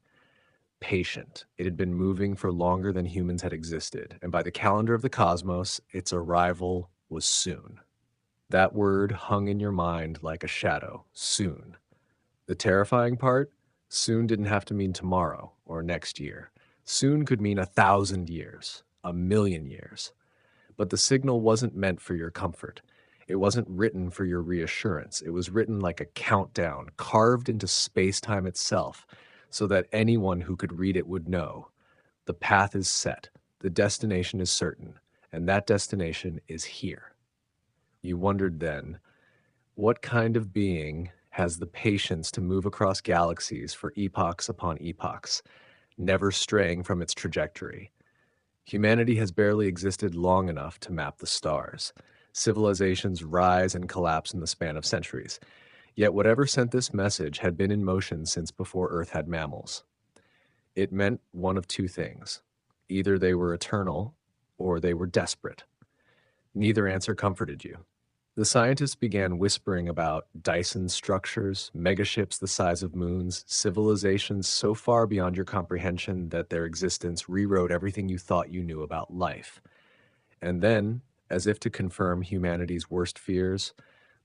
Speaker 1: patient. It had been moving for longer than humans had existed, and by the calendar of the cosmos, its arrival was soon. That word hung in your mind like a shadow: soon. The terrifying part? Soon didn't have to mean tomorrow or next year. Soon could mean 1,000 years, 1,000,000 years. But the signal wasn't meant for your comfort. It wasn't written for your reassurance. It was written like a countdown, carved into space-time itself, so that anyone who could read it would know. The path is set, the destination is certain, and that destination is here. You wondered then, what kind of being has the patience to move across galaxies for epochs upon epochs, never straying from its trajectory? Humanity has barely existed long enough to map the stars. Civilizations rise and collapse in the span of centuries. Yet whatever sent this message had been in motion since before Earth had mammals. It meant one of two things. Either they were eternal, or they were desperate. Neither answer comforted you. The scientists began whispering about Dyson structures, megaships the size of moons, civilizations so far beyond your comprehension that their existence rewrote everything you thought you knew about life. And then, as if to confirm humanity's worst fears,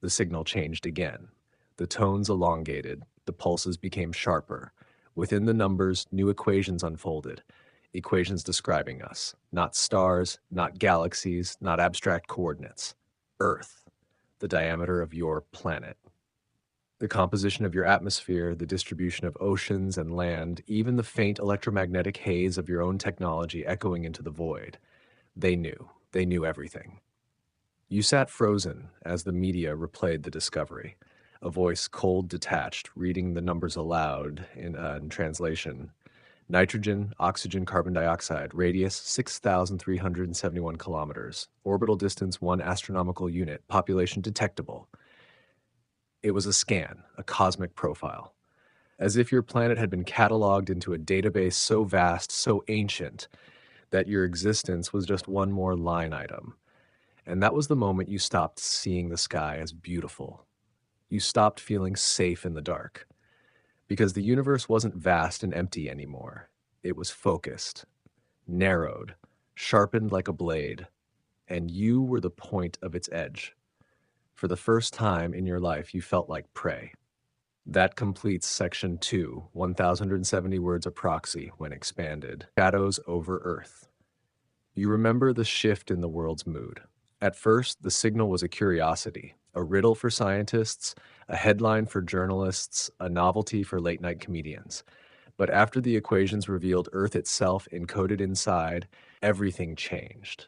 Speaker 1: the signal changed again. The tones elongated, the pulses became sharper. Within the numbers, new equations unfolded. Equations describing us, not stars, not galaxies, not abstract coordinates. Earth. The diameter of your planet. The composition of your atmosphere, the distribution of oceans and land, even the faint electromagnetic haze of your own technology echoing into the void. They knew everything. You sat frozen as the media replayed the discovery. A voice cold, detached, reading the numbers aloud in translation. Nitrogen, oxygen, carbon dioxide, radius 6,371 kilometers, orbital distance 1 astronomical unit, population detectable. It was a scan, a cosmic profile, as if your planet had been cataloged into a database so vast, so ancient, that your existence was just one more line item. And that was the moment you stopped seeing the sky as beautiful. You stopped feeling safe in the dark, because the universe wasn't vast and empty anymore. It was focused, narrowed, sharpened like a blade, and you were the point of its edge. For the first time in your life, you felt like prey. That completes section 2, 1070 words of proxy when expanded. Shadows over Earth. You remember the shift in the world's mood. At first, the signal was a curiosity, a riddle for scientists, a headline for journalists, a novelty for late night comedians. But after the equations revealed Earth itself encoded inside, everything changed.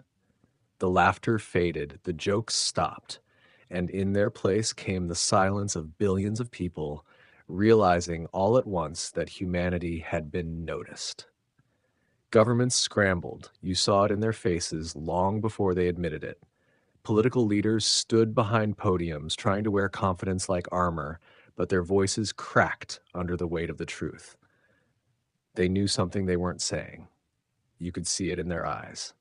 Speaker 1: The laughter faded, the jokes stopped, and in their place came the silence of billions of people realizing all at once that humanity had been noticed. Governments scrambled. You saw it in their faces long before they admitted it. Political leaders stood behind podiums trying to wear confidence like armor, but their voices cracked under the weight of the truth. They knew something they weren't saying. You could see it in their eyes.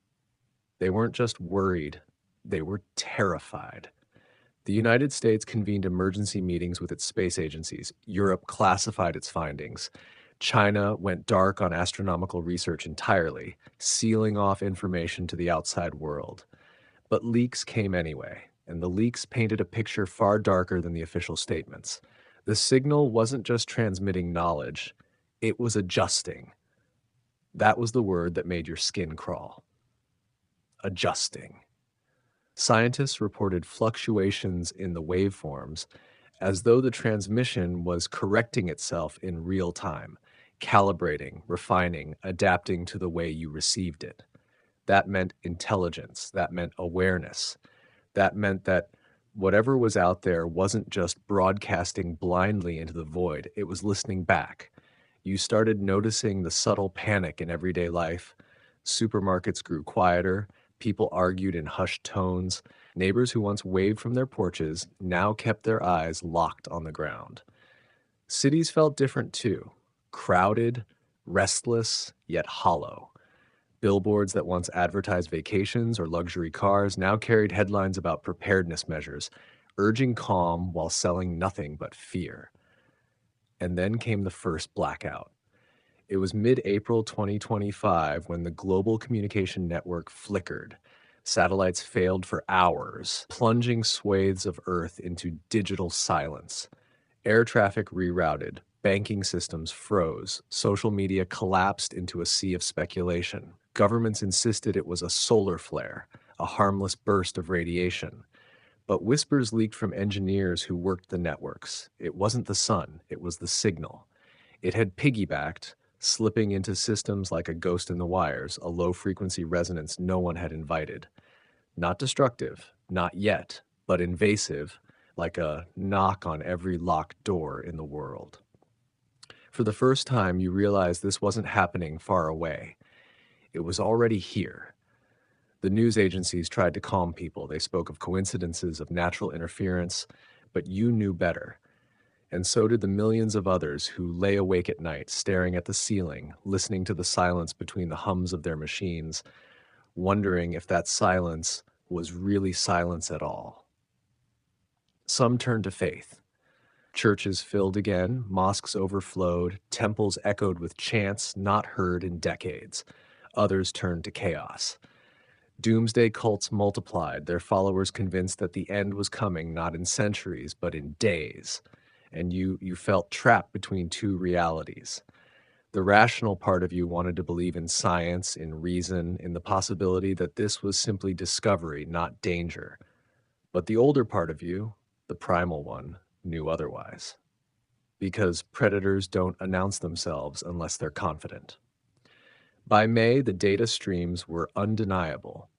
Speaker 1: They weren't just worried, they were terrified. The United States convened emergency meetings with its space agencies. Europe classified its findings. China went dark on astronomical research entirely, sealing off information to the outside world. But leaks came anyway, and the leaks painted a picture far darker than the official statements. The signal wasn't just transmitting knowledge, it was adjusting. That was the word that made your skin crawl. Adjusting. Scientists reported fluctuations in the waveforms as though the transmission was correcting itself in real time, calibrating, refining, adapting to the way you received it. That meant intelligence, that meant awareness, that meant that whatever was out there wasn't just broadcasting blindly into the void, it was listening back. You started noticing the subtle panic in everyday life. Supermarkets grew quieter, people argued in hushed tones. Neighbors who once waved from their porches now kept their eyes locked on the ground. Cities felt different too, crowded, restless, yet hollow. Billboards that once advertised vacations or luxury cars now carried headlines about preparedness measures, urging calm while selling nothing but fear. And then came the first blackout. It was mid-April 2025 when the global communication network flickered. Satellites failed for hours, plunging swathes of Earth into digital silence. Air traffic rerouted, banking systems froze, social media collapsed into a sea of speculation. Governments insisted it was a solar flare, a harmless burst of radiation. But whispers leaked from engineers who worked the networks. It wasn't the sun, it was the signal. It had piggybacked, slipping into systems like a ghost in the wires, a low-frequency resonance no one had invited. Not destructive, not yet, but invasive, like a knock on every locked door in the world. For the first time, you realized this wasn't happening far away. It was already here. The news agencies tried to calm people. They spoke of coincidences, of natural interference, but you knew better. And so did the millions of others who lay awake at night, staring at the ceiling, listening to the silence between the hums of their machines, wondering if that silence was really silence at all. Some turned to faith. Churches filled again, mosques overflowed, temples echoed with chants not heard in decades. Others turned to chaos. Doomsday cults multiplied, their followers convinced that the end was coming not in centuries, but in days. And you felt trapped between two realities. The rational part of you wanted to believe in science, in reason, in the possibility that this was simply discovery, not danger. But the older part of you, the primal one, knew otherwise. Because predators don't announce themselves unless they're confident. By May, the data streams were undeniable.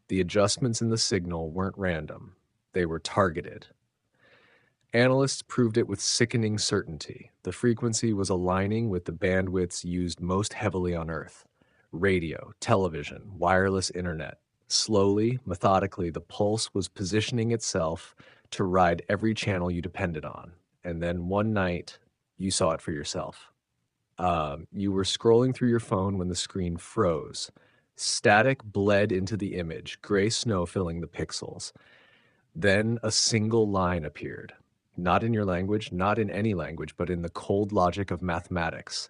Speaker 1: The adjustments in the signal weren't random. They were targeted. Analysts proved it with sickening certainty. The frequency was aligning with the bandwidths used most heavily on Earth: radio, television, wireless internet. Slowly, methodically, the pulse was positioning itself to ride every channel you depended on. And then one night, you saw it for yourself. You were scrolling through your phone when the screen froze. Static bled into the image, gray snow filling the pixels. Then a single line appeared. Not in your language, not in any language, but in the cold logic of mathematics.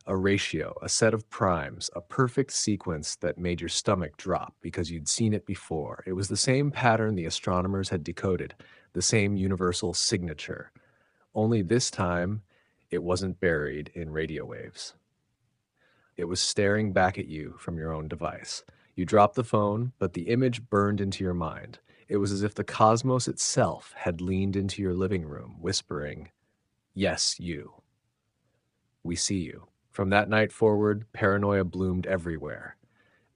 Speaker 1: A ratio, a set of primes, a perfect sequence that made your stomach drop because you'd seen it before. It was the same pattern the astronomers had decoded, the same universal signature. Only this time, it wasn't buried in radio waves. It was staring back at you from your own device. You dropped the phone, but the image burned into your mind. It was as if the cosmos itself had leaned into your living room, whispering, "Yes, you. We see you." From that night forward, paranoia bloomed everywhere.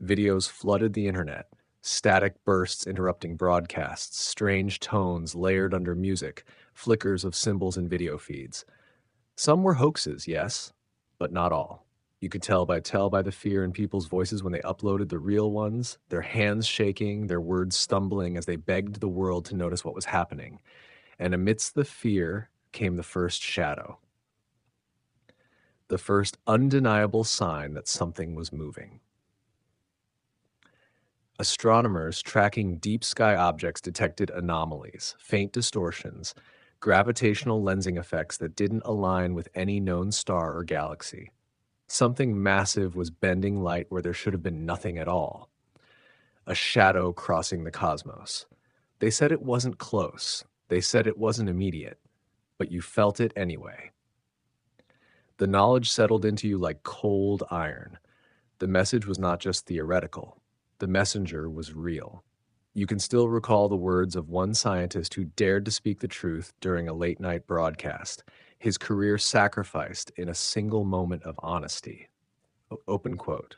Speaker 1: Videos flooded the internet, static bursts interrupting broadcasts, strange tones layered under music, flickers of symbols in video feeds. Some were hoaxes, yes, but not all. You could tell by the fear in people's voices when they uploaded the real ones, their hands shaking, their words stumbling as they begged the world to notice what was happening. And amidst the fear came the first shadow, the first undeniable sign that something was moving. Astronomers tracking deep sky objects detected anomalies, faint distortions, gravitational lensing effects that didn't align with any known star or galaxy. Something massive was bending light where there should have been nothing at all. A shadow crossing the cosmos. They said it wasn't close. They said it wasn't immediate. But you felt it anyway. The knowledge settled into you like cold iron. The message was not just theoretical. The messenger was real. You can still recall the words of one scientist who dared to speak the truth during a late-night broadcast, his career sacrificed in a single moment of honesty. Open quote.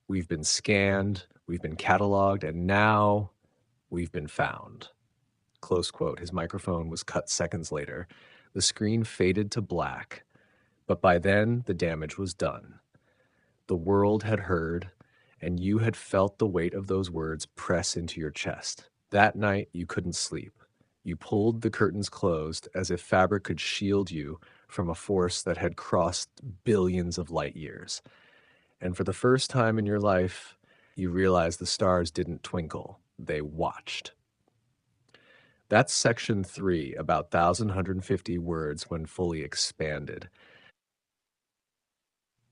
Speaker 1: "We've been scanned, we've been cataloged, and now we've been found." Close quote. His microphone was cut seconds later. The screen faded to black, but by then the damage was done. The world had heard, and you had felt the weight of those words press into your chest. That night, you couldn't sleep. You pulled the curtains closed as if fabric could shield you from a force that had crossed billions of light years. And for the first time in your life, you realized the stars didn't twinkle, they watched. That's section 3, about 1,150 words when fully expanded.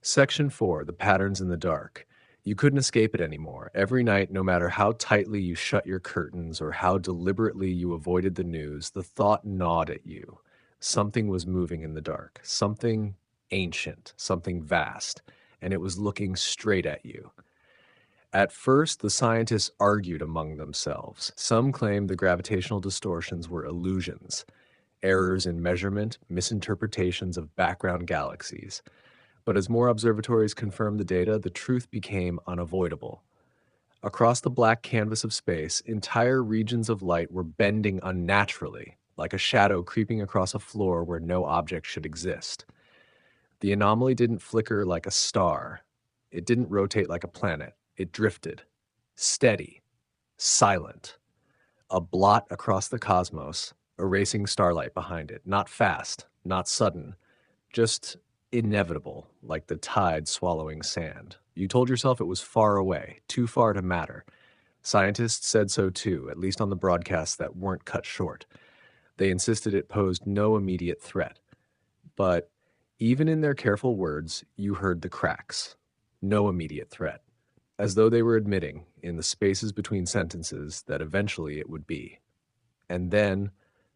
Speaker 1: Section 4, the patterns in the dark. You couldn't escape it anymore. Every night, no matter how tightly you shut your curtains or how deliberately you avoided the news, the thought gnawed at you. Something was moving in the dark, something ancient, something vast, and it was looking straight at you. At first, the scientists argued among themselves. Some claimed the gravitational distortions were illusions, errors in measurement, misinterpretations of background galaxies. But as more observatories confirmed the data, the truth became unavoidable. Across the black canvas of space, entire regions of light were bending unnaturally, like a shadow creeping across a floor where no object should exist. The anomaly didn't flicker like a star. It didn't rotate like a planet. It drifted, steady, silent, a blot across the cosmos, erasing starlight behind it. Not fast, not sudden, just inevitable, like the tide swallowing sand. You told yourself it was far away, too far to matter. Scientists said so too, at least on the broadcasts that weren't cut short. They insisted it posed no immediate threat. But even in their careful words, you heard the cracks. No immediate threat. As though they were admitting, in the spaces between sentences, that eventually it would be. And then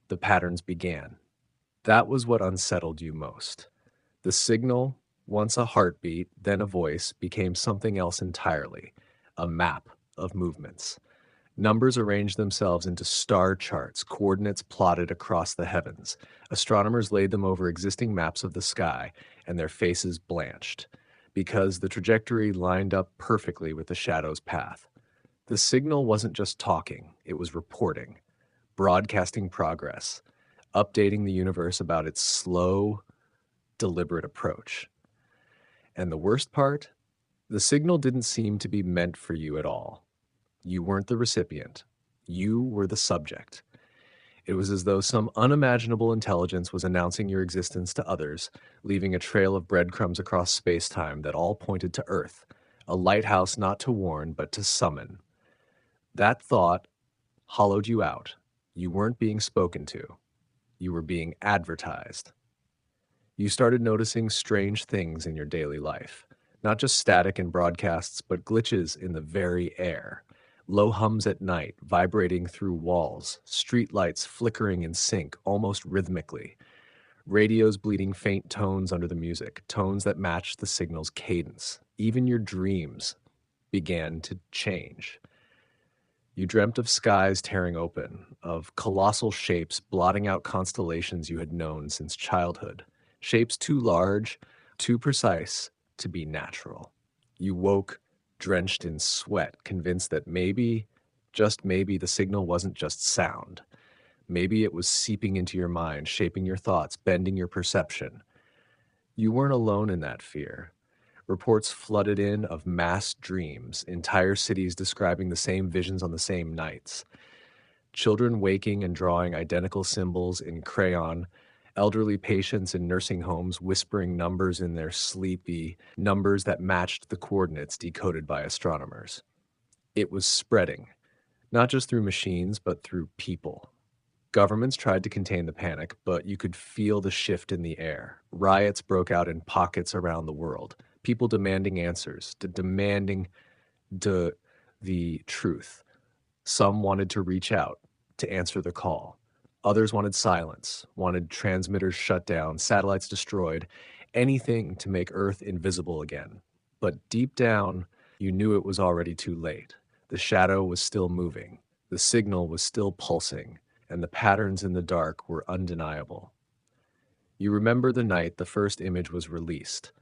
Speaker 1: the patterns began. That was what unsettled you most. The signal, once a heartbeat, then a voice, became something else entirely, a map of movements. Numbers arranged themselves into star charts, coordinates plotted across the heavens. Astronomers laid them over existing maps of the sky, and their faces blanched, because the trajectory lined up perfectly with the shadow's path. The signal wasn't just talking, it was reporting, broadcasting progress, updating the universe about its slow, deliberate approach. And the worst part? The signal didn't seem to be meant for you at all. You weren't the recipient. You were the subject. It was as though some unimaginable intelligence was announcing your existence to others, leaving a trail of breadcrumbs across space-time that all pointed to Earth, a lighthouse not to warn but to summon. That thought hollowed you out. You weren't being spoken to. You were being advertised. You started noticing strange things in your daily life, not just static in broadcasts, but glitches in the very air. Low hums at night, vibrating through walls, streetlights flickering in sync, almost rhythmically, radios bleeding faint tones under the music, tones that matched the signal's cadence. Even your dreams began to change. You dreamt of skies tearing open, of colossal shapes blotting out constellations you had known since childhood, shapes too large, too precise to be natural. You woke drenched in sweat, convinced that maybe, just maybe, the signal wasn't just sound. Maybe it was seeping into your mind, shaping your thoughts, bending your perception. You weren't alone in that fear. Reports flooded in of mass dreams, entire cities describing the same visions on the same nights. Children waking and drawing identical symbols in crayon, elderly patients in nursing homes whispering numbers in their sleepy, numbers that matched the coordinates decoded by astronomers. It was spreading, not just through machines, but through people. Governments tried to contain the panic, but you could feel the shift in the air. Riots broke out in pockets around the world. People demanding answers, demanding the truth. Some wanted to reach out, to answer the call. Others wanted silence, wanted transmitters shut down, satellites destroyed, anything to make Earth invisible again. But deep down, you knew it was already too late. The shadow was still moving, the signal was still pulsing, and the patterns in the dark were undeniable. You remember the night the first image was released,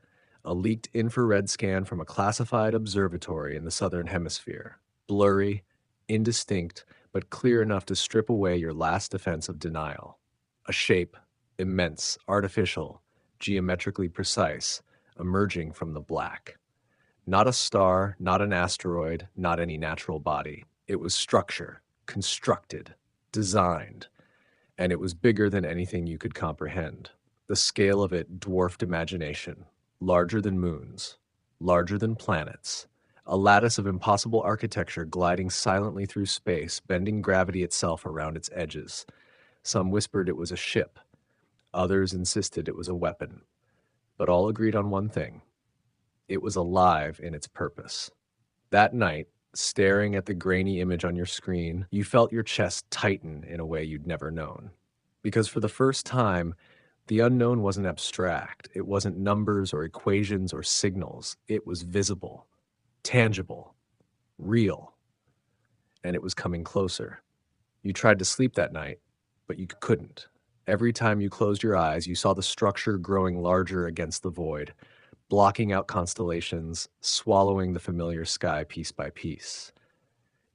Speaker 1: a leaked infrared scan from a classified observatory in the southern hemisphere, blurry, indistinct, but clear enough to strip away your last defense of denial. A shape, immense, artificial, geometrically precise, emerging from the black. Not a star, not an asteroid, not any natural body. It was structure, constructed, designed, and it was bigger than anything you could comprehend. The scale of it dwarfed imagination, larger than moons, larger than planets, a lattice of impossible architecture gliding silently through space, bending gravity itself around its edges. Some whispered it was a ship, others insisted it was a weapon, but all agreed on one thing: it was alive in its purpose. That night, staring at the grainy image on your screen, you felt your chest tighten in a way you'd never known. Because for the first time, the unknown wasn't abstract. It wasn't numbers or equations or signals. It was visible, tangible, real, and it was coming closer. You tried to sleep that night, but you couldn't. Every time you closed your eyes, you saw the structure growing larger against the void, blocking out constellations, swallowing the familiar sky piece by piece.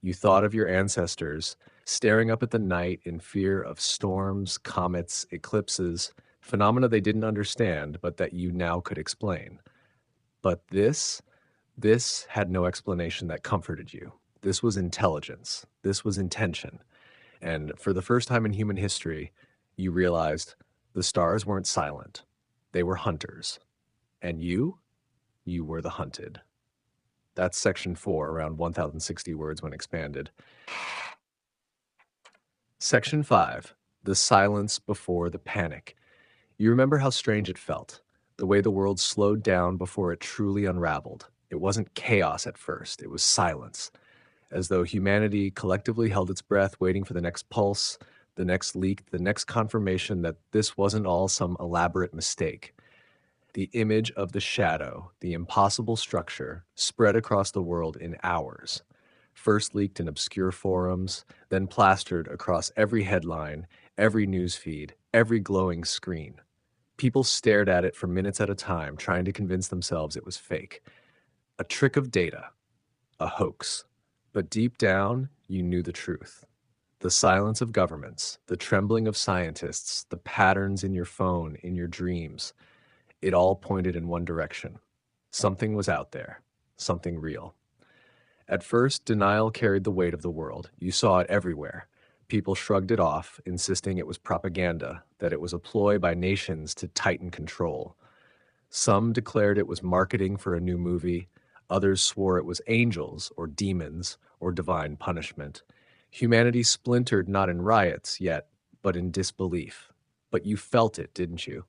Speaker 1: You thought of your ancestors, staring up at the night in fear of storms, comets, eclipses, phenomena they didn't understand, but that you now could explain. But this had no explanation that comforted you. This was intelligence. This was intention. And for the first time in human history, you realized the stars weren't silent. They were hunters. And you were the hunted. That's section 4, around 1,060 words when expanded. Section 5, the silence before the panic. You remember how strange it felt, the way the world slowed down before it truly unraveled. It wasn't chaos at first, it was silence, as though humanity collectively held its breath, waiting for the next pulse, the next leak, the next confirmation that this wasn't all some elaborate mistake. The image of the shadow, the impossible structure, spread across the world in hours. First leaked in obscure forums, then plastered across every headline, every newsfeed, every glowing screen. People stared at it for minutes at a time, trying to convince themselves it was fake. A trick of data, a hoax. But deep down, you knew the truth. The silence of governments, the trembling of scientists, the patterns in your phone, in your dreams, it all pointed in one direction. Something was out there, something real. At first, denial carried the weight of the world. You saw it everywhere. People shrugged it off, insisting it was propaganda, that it was a ploy by nations to tighten control. Some declared it was marketing for a new movie. Others swore it was angels or demons or divine punishment. Humanity splintered not in riots yet, but in disbelief. But you felt it, didn't you?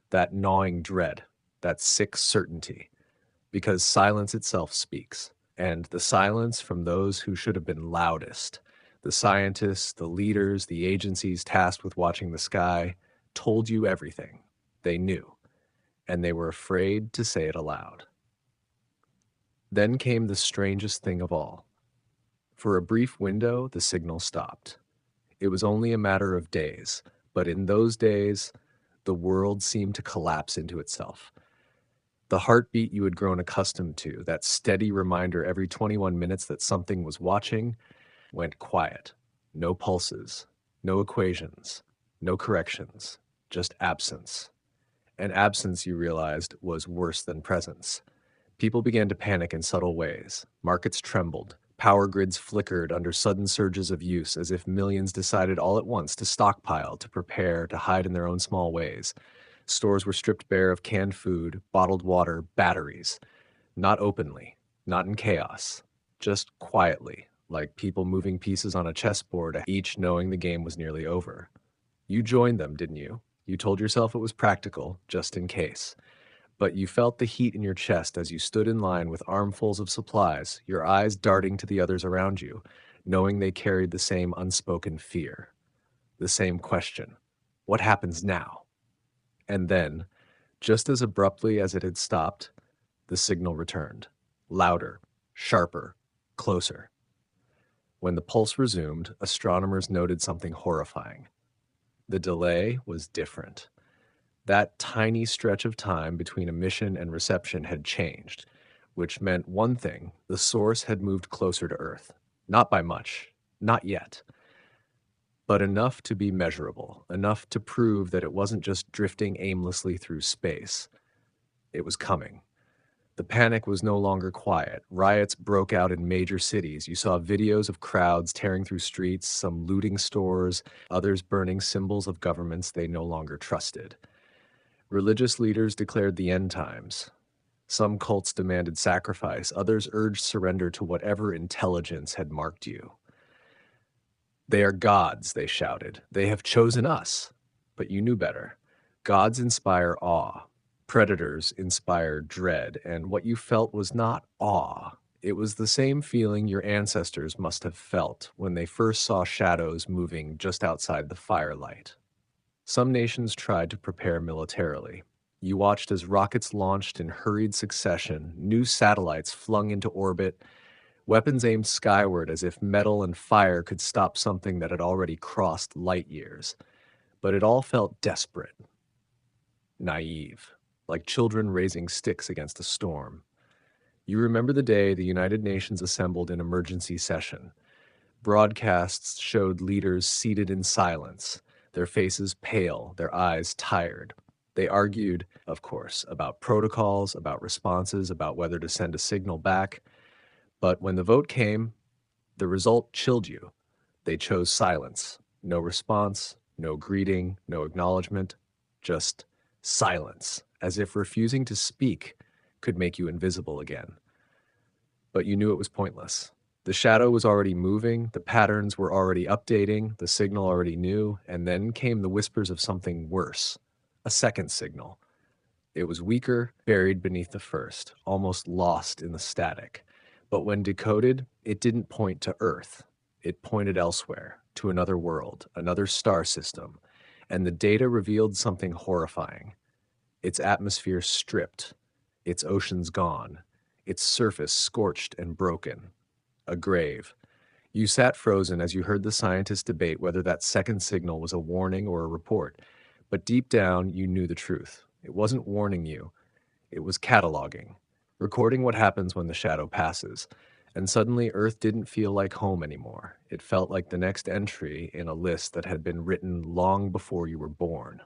Speaker 1: That gnawing dread, that sick certainty. Because silence itself speaks, and the silence from those who should have been loudest, the scientists, the leaders, the agencies tasked with watching the sky, told you everything. They knew, and they were afraid to say it aloud. Then came the strangest thing of all. For a brief window, the signal stopped. It was only a matter of days, but in those days, the world seemed to collapse into itself. The heartbeat you had grown accustomed to, that steady reminder every 21 minutes that something was watching, went quiet. No pulses, no equations, no corrections, just absence. And absence, you realized, was worse than presence. People began to panic in subtle ways. Markets trembled. Power grids flickered under sudden surges of use as if millions decided all at once to stockpile, to prepare, to hide in their own small ways. Stores were stripped bare of canned food, bottled water, batteries. Not openly, not in chaos, just quietly, like people moving pieces on a chessboard, each knowing the game was nearly over. You joined them, didn't you? You told yourself it was practical, just in case. But you felt the heat in your chest as you stood in line with armfuls of supplies, your eyes darting to the others around you, knowing they carried the same unspoken fear, the same question. What happens now? And then, just as abruptly as it had stopped, the signal returned. Louder, sharper, closer. When the pulse resumed, astronomers noted something horrifying. The delay was different. That tiny stretch of time between emission and reception had changed, which meant one thing: the source had moved closer to Earth. Not by much, not yet, but enough to be measurable, enough to prove that it wasn't just drifting aimlessly through space. It was coming. The panic was no longer quiet. Riots broke out in major cities. You saw videos of crowds tearing through streets, some looting stores, others burning symbols of governments they no longer trusted. Religious leaders declared the end times. Some cults demanded sacrifice, others urged surrender to whatever intelligence had marked you. They are gods, they shouted. They have chosen us. But you knew better. Gods inspire awe. Predators inspire dread, and what you felt was not awe. It was the same feeling your ancestors must have felt when they first saw shadows moving just outside the firelight. Some nations tried to prepare militarily. You watched as rockets launched in hurried succession, new satellites flung into orbit, weapons aimed skyward as if metal and fire could stop something that had already crossed light years. But it all felt desperate, naive, like children raising sticks against a storm. You remember the day the United Nations assembled in emergency session. Broadcasts showed leaders seated in silence, their faces pale, their eyes tired. They argued, of course, about protocols, about responses, about whether to send a signal back. But when the vote came, the result chilled you. They chose silence. No response, no greeting, no acknowledgement, just silence, as if refusing to speak could make you invisible again. But you knew it was pointless. The shadow was already moving, the patterns were already updating, the signal already knew, and then came the whispers of something worse, a second signal. It was weaker, buried beneath the first, almost lost in the static. But when decoded, it didn't point to Earth. It pointed elsewhere, to another world, another star system, and the data revealed something horrifying. Its atmosphere stripped, its oceans gone, its surface scorched and broken. A grave. You sat frozen as you heard the scientists debate whether that second signal was a warning or a report. But deep down, you knew the truth. It wasn't warning you. It was cataloging, recording what happens when the shadow passes. And suddenly, Earth didn't feel like home anymore. It felt like the next entry in a list that had been written long before you were born.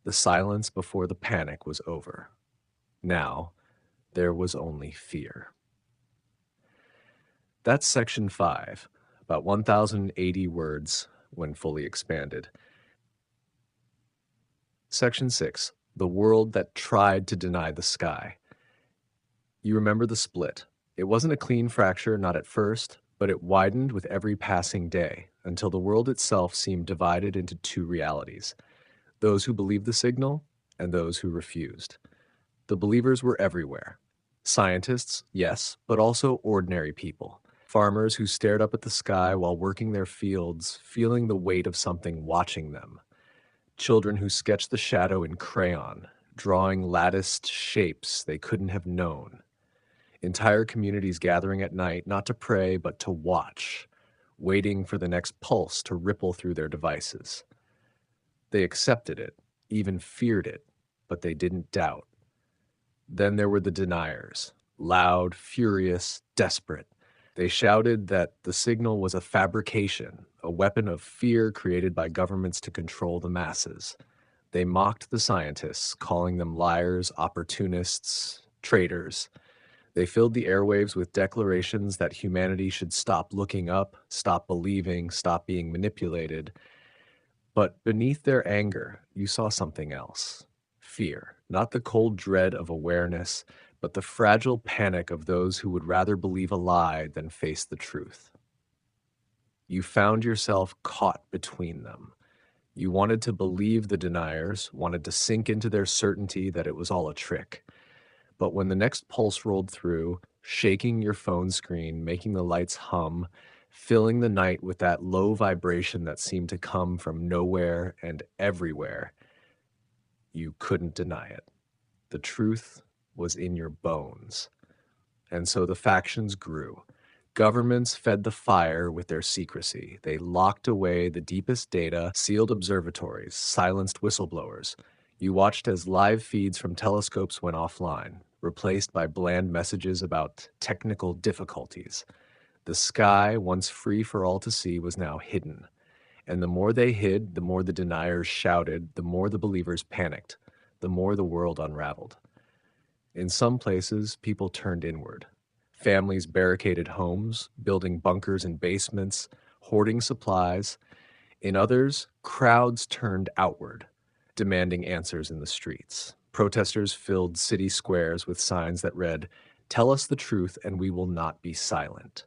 Speaker 1: The silence before the panic was over. Now, there was only fear. That's section 5, about 1,080 words when fully expanded. Section 6, the world that tried to deny the sky. You remember the split. It wasn't a clean fracture, not at first, but it widened with every passing day until the world itself seemed divided into two realities: those who believed the signal and those who refused. The believers were everywhere. Scientists, yes, but also ordinary people. Farmers who stared up at the sky while working their fields, feeling the weight of something watching them. Children who sketched the shadow in crayon, drawing latticed shapes they couldn't have known. Entire communities gathering at night, not to pray, but to watch, waiting for the next pulse to ripple through their devices. They accepted it, even feared it, but they didn't doubt. Then there were the deniers, loud, furious, desperate. They shouted that the signal was a fabrication, a weapon of fear created by governments to control the masses. They mocked the scientists, calling them liars, opportunists, traitors. They filled the airwaves with declarations that humanity should stop looking up, stop believing, stop being manipulated. But beneath their anger, you saw something else: fear, not the cold dread of awareness, but the fragile panic of those who would rather believe a lie than face the truth. You found yourself caught between them. You wanted to believe the deniers, wanted to sink into their certainty that it was all a trick. But when the next pulse rolled through, shaking your phone screen, making the lights hum, filling the night with that low vibration that seemed to come from nowhere and everywhere, you couldn't deny it. The truth was in your bones. And so the factions grew. Governments fed the fire with their secrecy. They locked away the deepest data, sealed observatories, silenced whistleblowers. You watched as live feeds from telescopes went offline, replaced by bland messages about technical difficulties. The sky, once free for all to see, was now hidden. And the more they hid, the more the deniers shouted, the more the believers panicked, the more the world unraveled. In some places, people turned inward. Families barricaded homes, building bunkers in basements, hoarding supplies. In others, crowds turned outward, demanding answers in the streets. Protesters filled city squares with signs that read, "Tell us the truth and we will not be silent."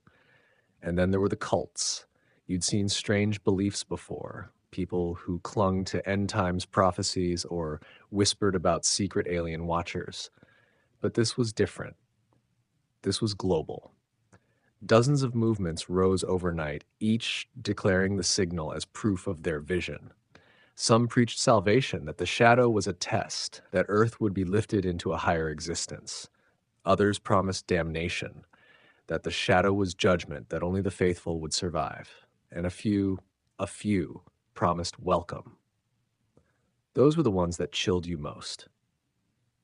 Speaker 1: And then there were the cults. You'd seen strange beliefs before, people who clung to end times prophecies or whispered about secret alien watchers. But this was different. This was global. Dozens of movements rose overnight, each declaring the signal as proof of their vision. Some preached salvation, that the shadow was a test, that Earth would be lifted into a higher existence. Others promised damnation, that the shadow was judgment, that only the faithful would survive. And a few promised welcome. Those were the ones that chilled you most.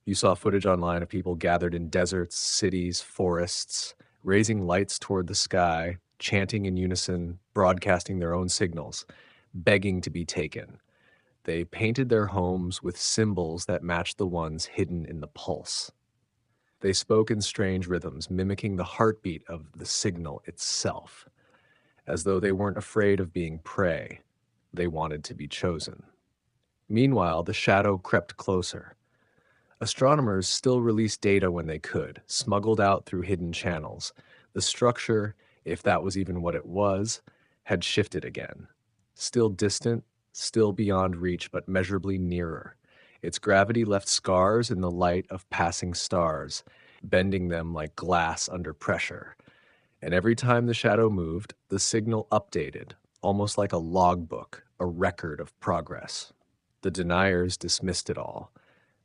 Speaker 1: You saw footage online of people gathered in deserts, cities, forests, raising lights toward the sky, chanting in unison, broadcasting their own signals, begging to be taken. They painted their homes with symbols that matched the ones hidden in the pulse. They spoke in strange rhythms, mimicking the heartbeat of the signal itself. As though they weren't afraid of being prey, they wanted to be chosen. Meanwhile, the shadow crept closer. Astronomers still released data when they could, smuggled out through hidden channels. The structure, if that was even what it was, had shifted again. Still distant, still beyond reach, but measurably nearer. Its gravity left scars in the light of passing stars, bending them like glass under pressure. And every time the shadow moved, the signal updated, almost like a logbook, a record of progress. The deniers dismissed it all.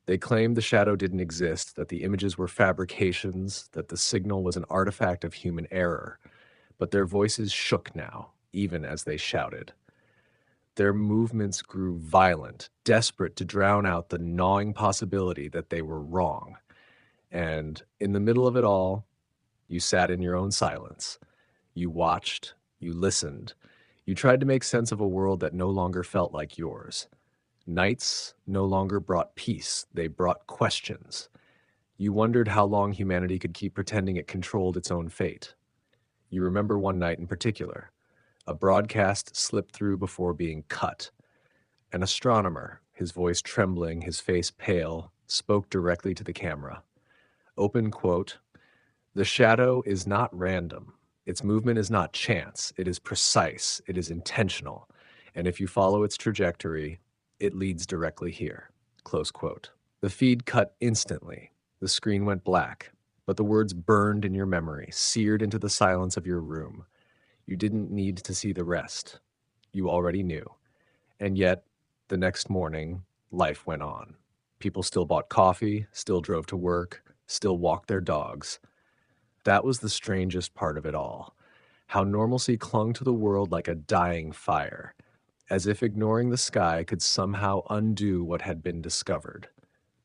Speaker 1: They claimed the shadow didn't exist, that the images were fabrications, that the signal was an artifact of human error. But their voices shook now, even as they shouted. Their movements grew violent, desperate to drown out the gnawing possibility that they were wrong. And in the middle of it all, You sat in your own silence. You watched. You listened. You tried to make sense of a world that no longer felt like yours. Nights no longer brought peace, they brought questions. You wondered how long humanity could keep pretending it controlled its own fate. You remember one night in particular. A broadcast slipped through before being cut. An astronomer, his voice trembling, his face pale, spoke directly to the camera. Open quote, "The shadow is not random. Its movement is not chance. It is precise. It is intentional. And if you follow its trajectory, it leads directly here." Close quote. The feed cut instantly. The screen went black, but the words burned in your memory, seared into the silence of your room. You didn't need to see the rest. You already knew. And yet, the next morning, life went on. People still bought coffee, still drove to work, still walked their dogs. That was the strangest part of it all. How normalcy clung to the world like a dying fire, as if ignoring the sky could somehow undo what had been discovered.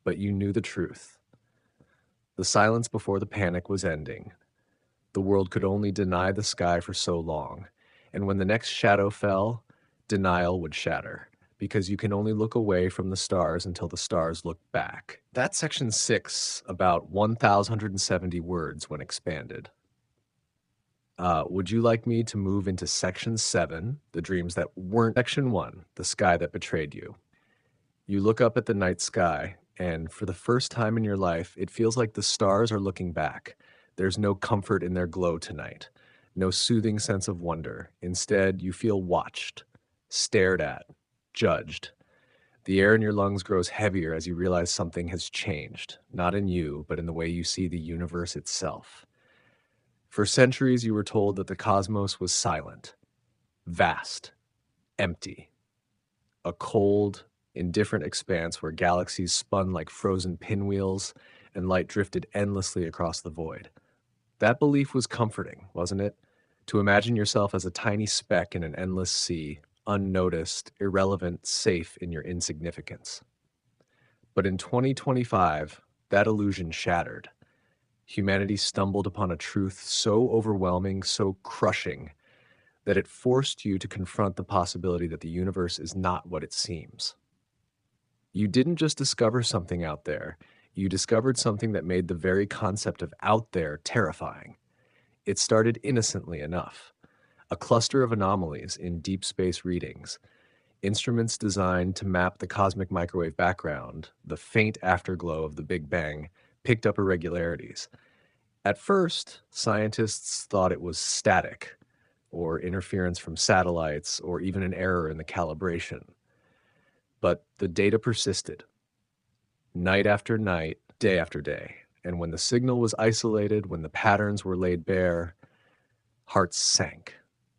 Speaker 1: But you knew the truth. The silence before the panic was ending. The world could only deny the sky for so long, and when the next shadow fell, denial would shatter, because you can only look away from the stars until the stars look back. That's section 6, about 1,070 words when expanded. Would you like me to move into section 7, the dreams that weren't section 1, the sky that betrayed you? You look up at the night sky, and for the first time in your life, it feels like the stars are looking back. There's no comfort in their glow tonight, no soothing sense of wonder. Instead, you feel watched, stared at, judged. The air in your lungs grows heavier as you realize something has changed, not in you, but in the way you see the universe itself. For centuries, you were told that the cosmos was silent, vast, empty, a cold, indifferent expanse where galaxies spun like frozen pinwheels and light drifted endlessly across the void. That belief was comforting, wasn't it? To imagine yourself as a tiny speck in an endless sea, unnoticed, irrelevant, safe in your insignificance. But in 2025, that illusion shattered. Humanity stumbled upon a truth so overwhelming, so crushing, that it forced you to confront the possibility that the universe is not what it seems. You didn't just discover something out there, you discovered something that made the very concept of out there terrifying. It started innocently enough. A cluster of anomalies in deep space readings, instruments designed to map the cosmic microwave background, the faint afterglow of the Big Bang, picked up irregularities. At first, scientists thought it was static, or interference from satellites, or even an error in the calibration. But the data persisted, night after night, day after day. And when the signal was isolated, when the patterns were laid bare, hearts sank.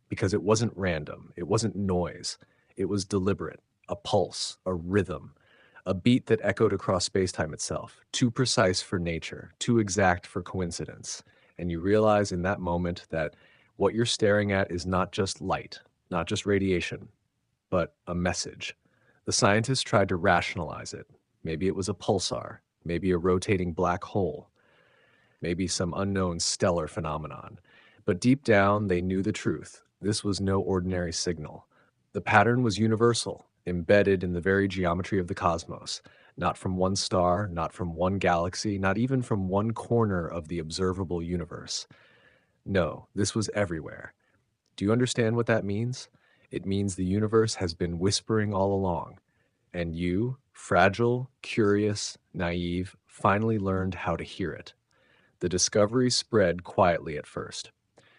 Speaker 1: Because it wasn't random, it wasn't noise, it was deliberate, a pulse, a rhythm, a beat that echoed across spacetime itself, too precise for nature, too exact for coincidence. And you realize in that moment that what you're staring at is not just light, not just radiation, but a message. The scientists tried to rationalize it. Maybe it was a pulsar, maybe a rotating black hole, maybe some unknown stellar phenomenon. But deep down, they knew the truth. This was no ordinary signal. The pattern was universal, embedded in the very geometry of the cosmos, not from one star, not from one galaxy, not even from one corner of the observable universe. No, this was everywhere. Do you understand what that means? It means the universe has been whispering all along, and you, fragile, curious, naive, finally learned how to hear it. The discovery spread quietly at first.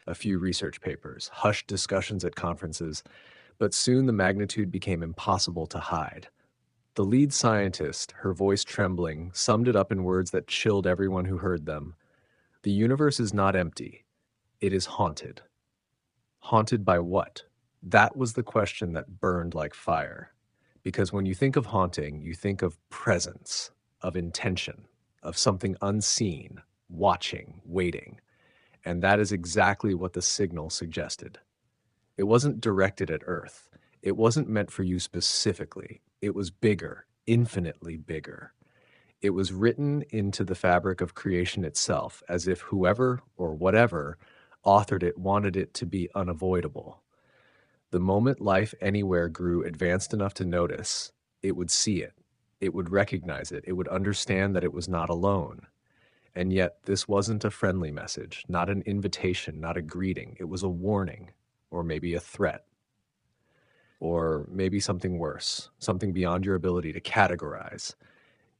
Speaker 1: A few research papers, hushed discussions at conferences, but soon the magnitude became impossible to hide. The lead scientist, her voice trembling, summed it up in words that chilled everyone who heard them. The universe is not empty. It is haunted. Haunted by what? That was the question that burned like fire. Because when you think of haunting, you think of presence, of intention, of something unseen, watching, waiting. And that is exactly what the signal suggested. It wasn't directed at Earth. It wasn't meant for you specifically. It was bigger, infinitely bigger. It was written into the fabric of creation itself, as if whoever or whatever authored it wanted it to be unavoidable. The moment life anywhere grew advanced enough to notice, it would see it. It would recognize it. It would understand that it was not alone. And yet, this wasn't a friendly message, not an invitation, not a greeting. It was a warning, or maybe a threat, or maybe something worse, something beyond your ability to categorize.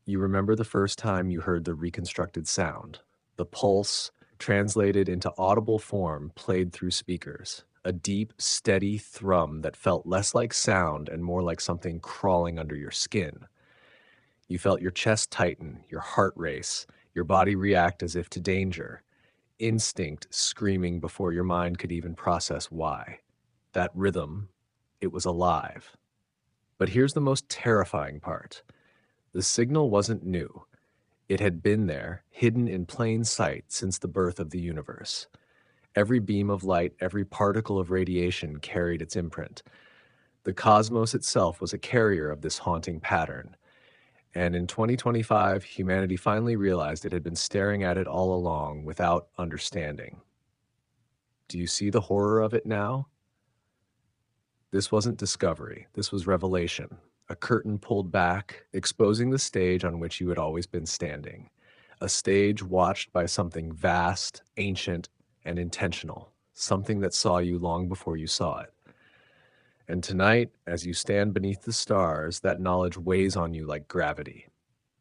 Speaker 1: You remember the first time you heard the reconstructed sound, the pulse translated into audible form played through speakers, a deep, steady thrum that felt less like sound and more like something crawling under your skin. You felt your chest tighten, your heart race, your body react as if to danger, instinct screaming before your mind could even process why. That rhythm, it was alive. But here's the most terrifying part. The signal wasn't new. It had been there, hidden in plain sight since the birth of the universe. Every beam of light, every particle of radiation carried its imprint. The cosmos itself was a carrier of this haunting pattern. And in 2025, humanity finally realized it had been staring at it all along without understanding. Do you see the horror of it now? This wasn't discovery, this was revelation. A curtain pulled back, exposing the stage on which you had always been standing. A stage watched by something vast, ancient, and intentional, something that saw you long before you saw it. And tonight, as you stand beneath the stars, that knowledge weighs on you like gravity.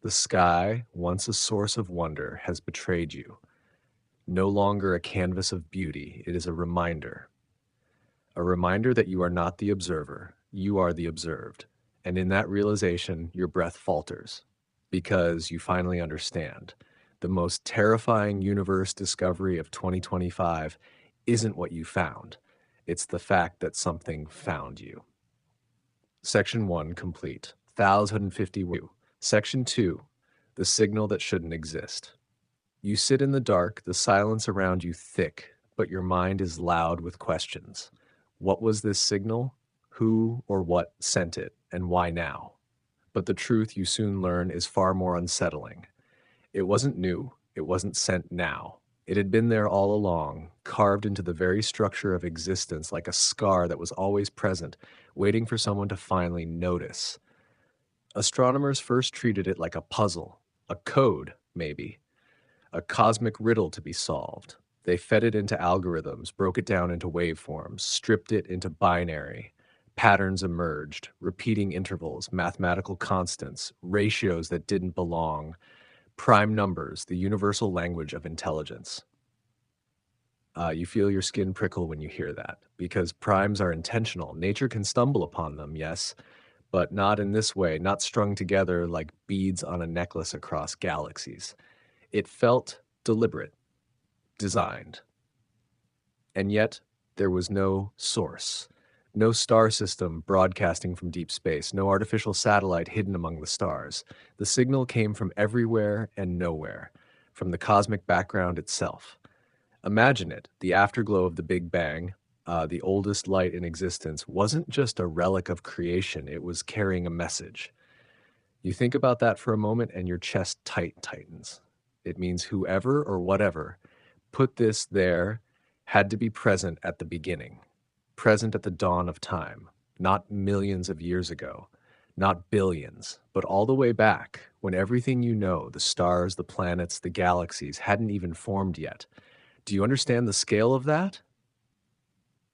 Speaker 1: The sky, once a source of wonder, has betrayed you. No longer a canvas of beauty, it is a reminder. A reminder that you are not the observer, you are the observed. And in that realization, your breath falters because you finally understand. The most terrifying universe discovery of 2025 isn't what you found. It's the fact that something found you. Section 1 complete. 1050. Section 2, the signal that shouldn't exist. You sit in the dark, the silence around you thick, but your mind is loud with questions. What was this signal? Who or what sent it, and why now? But the truth you soon learn is far more unsettling. It wasn't new, it wasn't sent now. It had been there all along, carved into the very structure of existence like a scar that was always present, waiting for someone to finally notice. Astronomers first treated it like a puzzle, a code, maybe, a cosmic riddle to be solved. They fed it into algorithms, broke it down into waveforms, stripped it into binary. Patterns emerged, repeating intervals, mathematical constants, ratios that didn't belong, prime numbers, the universal language of intelligence. You feel your skin prickle when you hear that, because primes are intentional. Nature can stumble upon them, yes, but not in this way, not strung together like beads on a necklace across galaxies. It felt deliberate, designed. And yet, there was no source, no star system broadcasting from deep space, no artificial satellite hidden among the stars. The signal came from everywhere and nowhere, from the cosmic background itself. Imagine it, the afterglow of the Big Bang, the oldest light in existence, wasn't just a relic of creation, it was carrying a message. You think about that for a moment and your chest tightens. It means whoever or whatever put this there had to be present at the beginning, present at the dawn of time, not millions of years ago, not billions, but all the way back when everything you know, the stars, the planets, the galaxies, hadn't even formed yet. Do you understand the scale of that?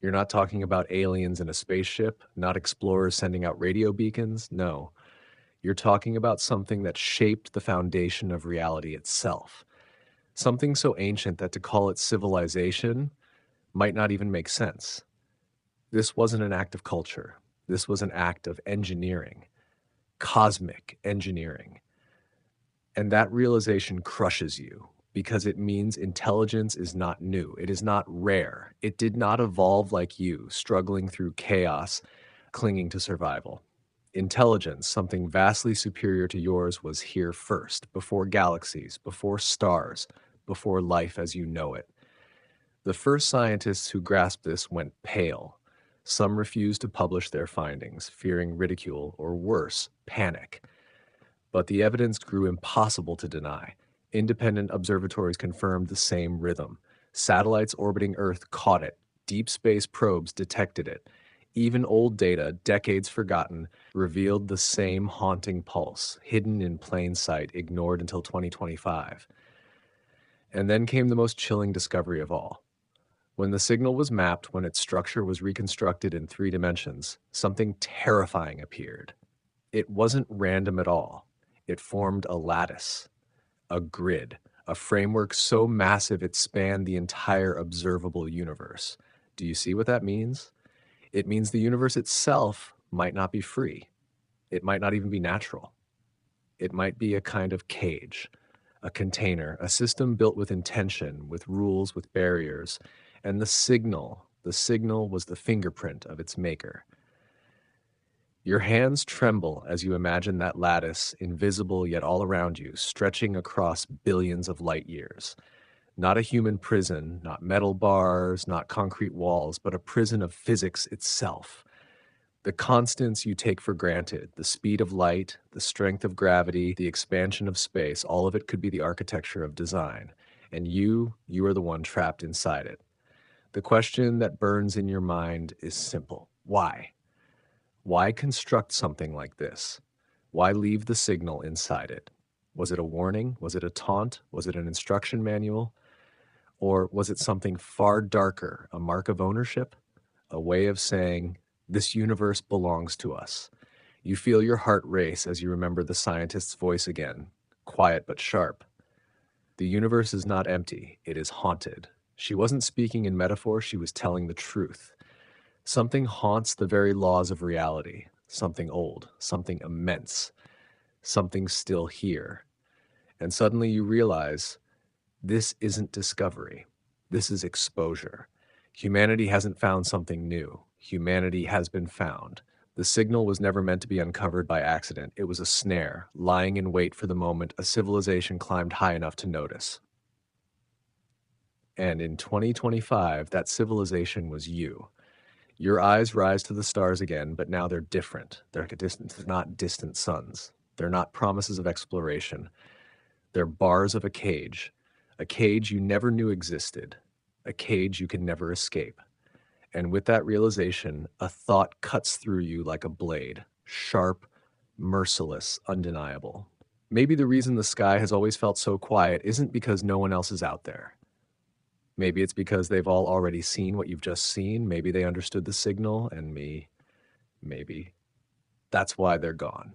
Speaker 1: You're not talking about aliens in a spaceship, not explorers sending out radio beacons. No. You're talking about something that shaped the foundation of reality itself. Something so ancient that to call it civilization might not even make sense. This wasn't an act of culture. This was an act of engineering, cosmic engineering. And that realization crushes you because it means intelligence is not new. It is not rare. It did not evolve like you, struggling through chaos, clinging to survival. Intelligence, something vastly superior to yours, was here first, before galaxies, before stars, before life as you know it. The first scientists who grasped this went pale. Some refused to publish their findings, fearing ridicule or worse, panic. But the evidence grew impossible to deny. Independent observatories confirmed the same rhythm. Satellites orbiting Earth caught it. Deep space probes detected it. Even old data, decades forgotten, revealed the same haunting pulse, hidden in plain sight, ignored until 2025. And then came the most chilling discovery of all. When the signal was mapped, when its structure was reconstructed in 3 dimensions, something terrifying appeared. It wasn't random at all. It formed a lattice, a grid, a framework so massive it spanned the entire observable universe. Do you see what that means? It means the universe itself might not be free. It might not even be natural. It might be a kind of cage, a container, a system built with intention, with rules, with barriers. And the signal was the fingerprint of its maker. Your hands tremble as you imagine that lattice, invisible yet all around you, stretching across billions of light years. Not a human prison, not metal bars, not concrete walls, but a prison of physics itself. The constants you take for granted, the speed of light, the strength of gravity, the expansion of space, all of it could be the architecture of design. And you are the one trapped inside it. The question that burns in your mind is simple. Why? Why construct something like this? Why leave the signal inside it? Was it a warning? Was it a taunt? Was it an instruction manual? Or was it something far darker, a mark of ownership? A way of saying, this universe belongs to us. You feel your heart race as you remember the scientist's voice again, quiet but sharp. The universe is not empty, it is haunted. She wasn't speaking in metaphor, she was telling the truth. Something haunts the very laws of reality, something old, something immense, something still here. And suddenly you realize this isn't discovery, this is exposure. Humanity hasn't found something new, humanity has been found. The signal was never meant to be uncovered by accident. It was a snare, lying in wait for the moment a civilization climbed high enough to notice. And in 2025, that civilization was you. Your eyes rise to the stars again, but now they're different. They're not distant suns. They're not promises of exploration. They're bars of a cage you never knew existed, a cage you can never escape. And with that realization, a thought cuts through you like a blade, sharp, merciless, undeniable. Maybe the reason the sky has always felt so quiet isn't because no one else is out there. Maybe it's because they've all already seen what you've just seen. Maybe they understood the signal, and maybe that's why they're gone.